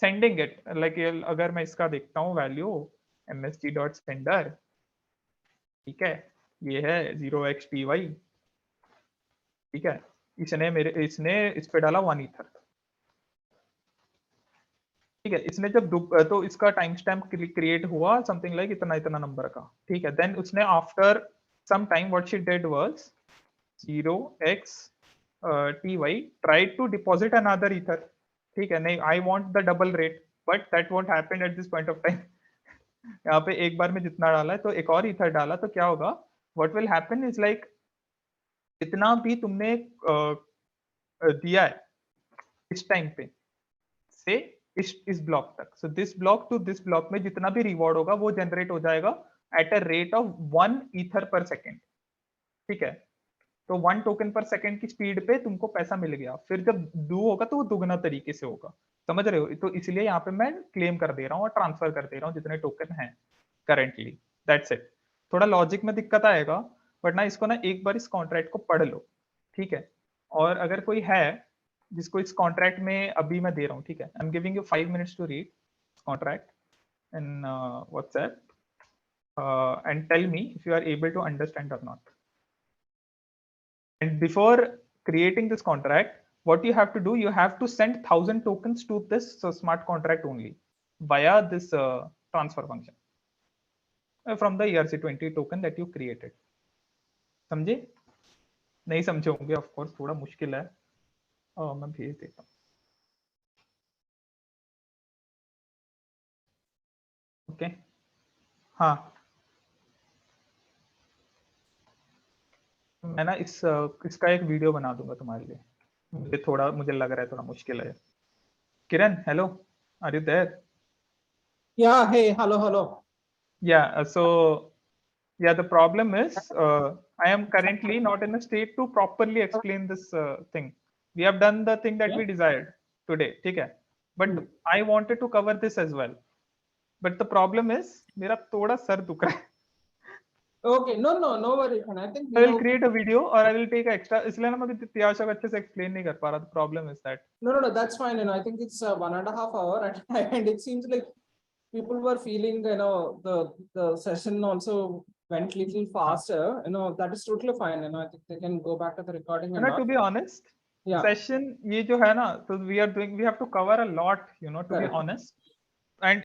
sending it, like अगर मैं इसका देखता हूँ value msg.sender, ठीक है, ये है 0xty, ठीक है, इसने इस पे डाला 1 ether, ठीक है, इसने जब तो इसका टाइम स्टैम्प क्रिएट हुआ समथिंग लाइक इतना इतना नंबर का, ठीक है. देन उसने after some time what she did was 0xty tried to deposit another ether. ठीक है, नहीं, I want the double rate, but that won't happen at this point of time. यहाँ पे एक बार में जितना डाला है तो एक और ईथर डाला, तो क्या होगा? What will happen is like जितना भी तुमने दिया है इस टाइम पे से इस ब्लॉक तक. So this block to this block में जितना भी रिवॉर्ड होगा वो जनरेट हो जाएगा at a rate of 1 ether per second. ठीक है, तो 1 टोकन पर सेकंड की स्पीड पे तुमको पैसा मिल गया. फिर जब डू होगा तो वो दुगना तरीके से होगा. समझ रहे हो? तो इसलिए यहाँ पे मैं क्लेम कर दे रहा हूँ और ट्रांसफर कर दे रहा हूँ जितने टोकन हैं करेंटली. That's it. थोड़ा लॉजिक में दिक्कत आएगा, बट ना इसको ना एक बार इस कॉन्ट्रैक्ट को पढ़ लो. ठीक है, और अगर कोई है जिसको इस कॉन्ट्रैक्ट में अभी मैं दे रहा हूँ, ठीक है, I am giving you 5 minutes to read contract in WhatsApp and tell me if you are able to understand or not. And before creating this contract, what you have to do, you have to send 1000 tokens to this smart contract only via this transfer function from the ERC20 token that you created. समझे? नहीं समझे होंगे, of course थोड़ा मुश्किल है. मैं भेज देता हूँ. ओके, हाँ, मैं ना इसका एक वीडियो बना दूंगा तुम्हारे लिए. मुझे लग रहा है थोड़ा मुश्किल है. Kiran, hello, are you there? Yeah, hey, hello. Yeah, so yeah, the problem is I am currently not in a state to properly explain this thing. We have done the thing that we desired today, ठीक है, but I wanted to cover this as well. But the problem is मेरा थोड़ा sir दुख रहा है. Okay, no worries. And I think I will create a video or I will take an extra. इसलिए ना मैं त्याशा को अच्छे से explain नहीं कर पा रहा. The problem is that no, that's fine. And I think it's 1.5 hours, and it seems like people were feeling, the session also went little faster. That is totally fine. I think they can go back to the recording. And to be honest, yeah, session ये जो है ना, so we have to cover a lot, to be honest. And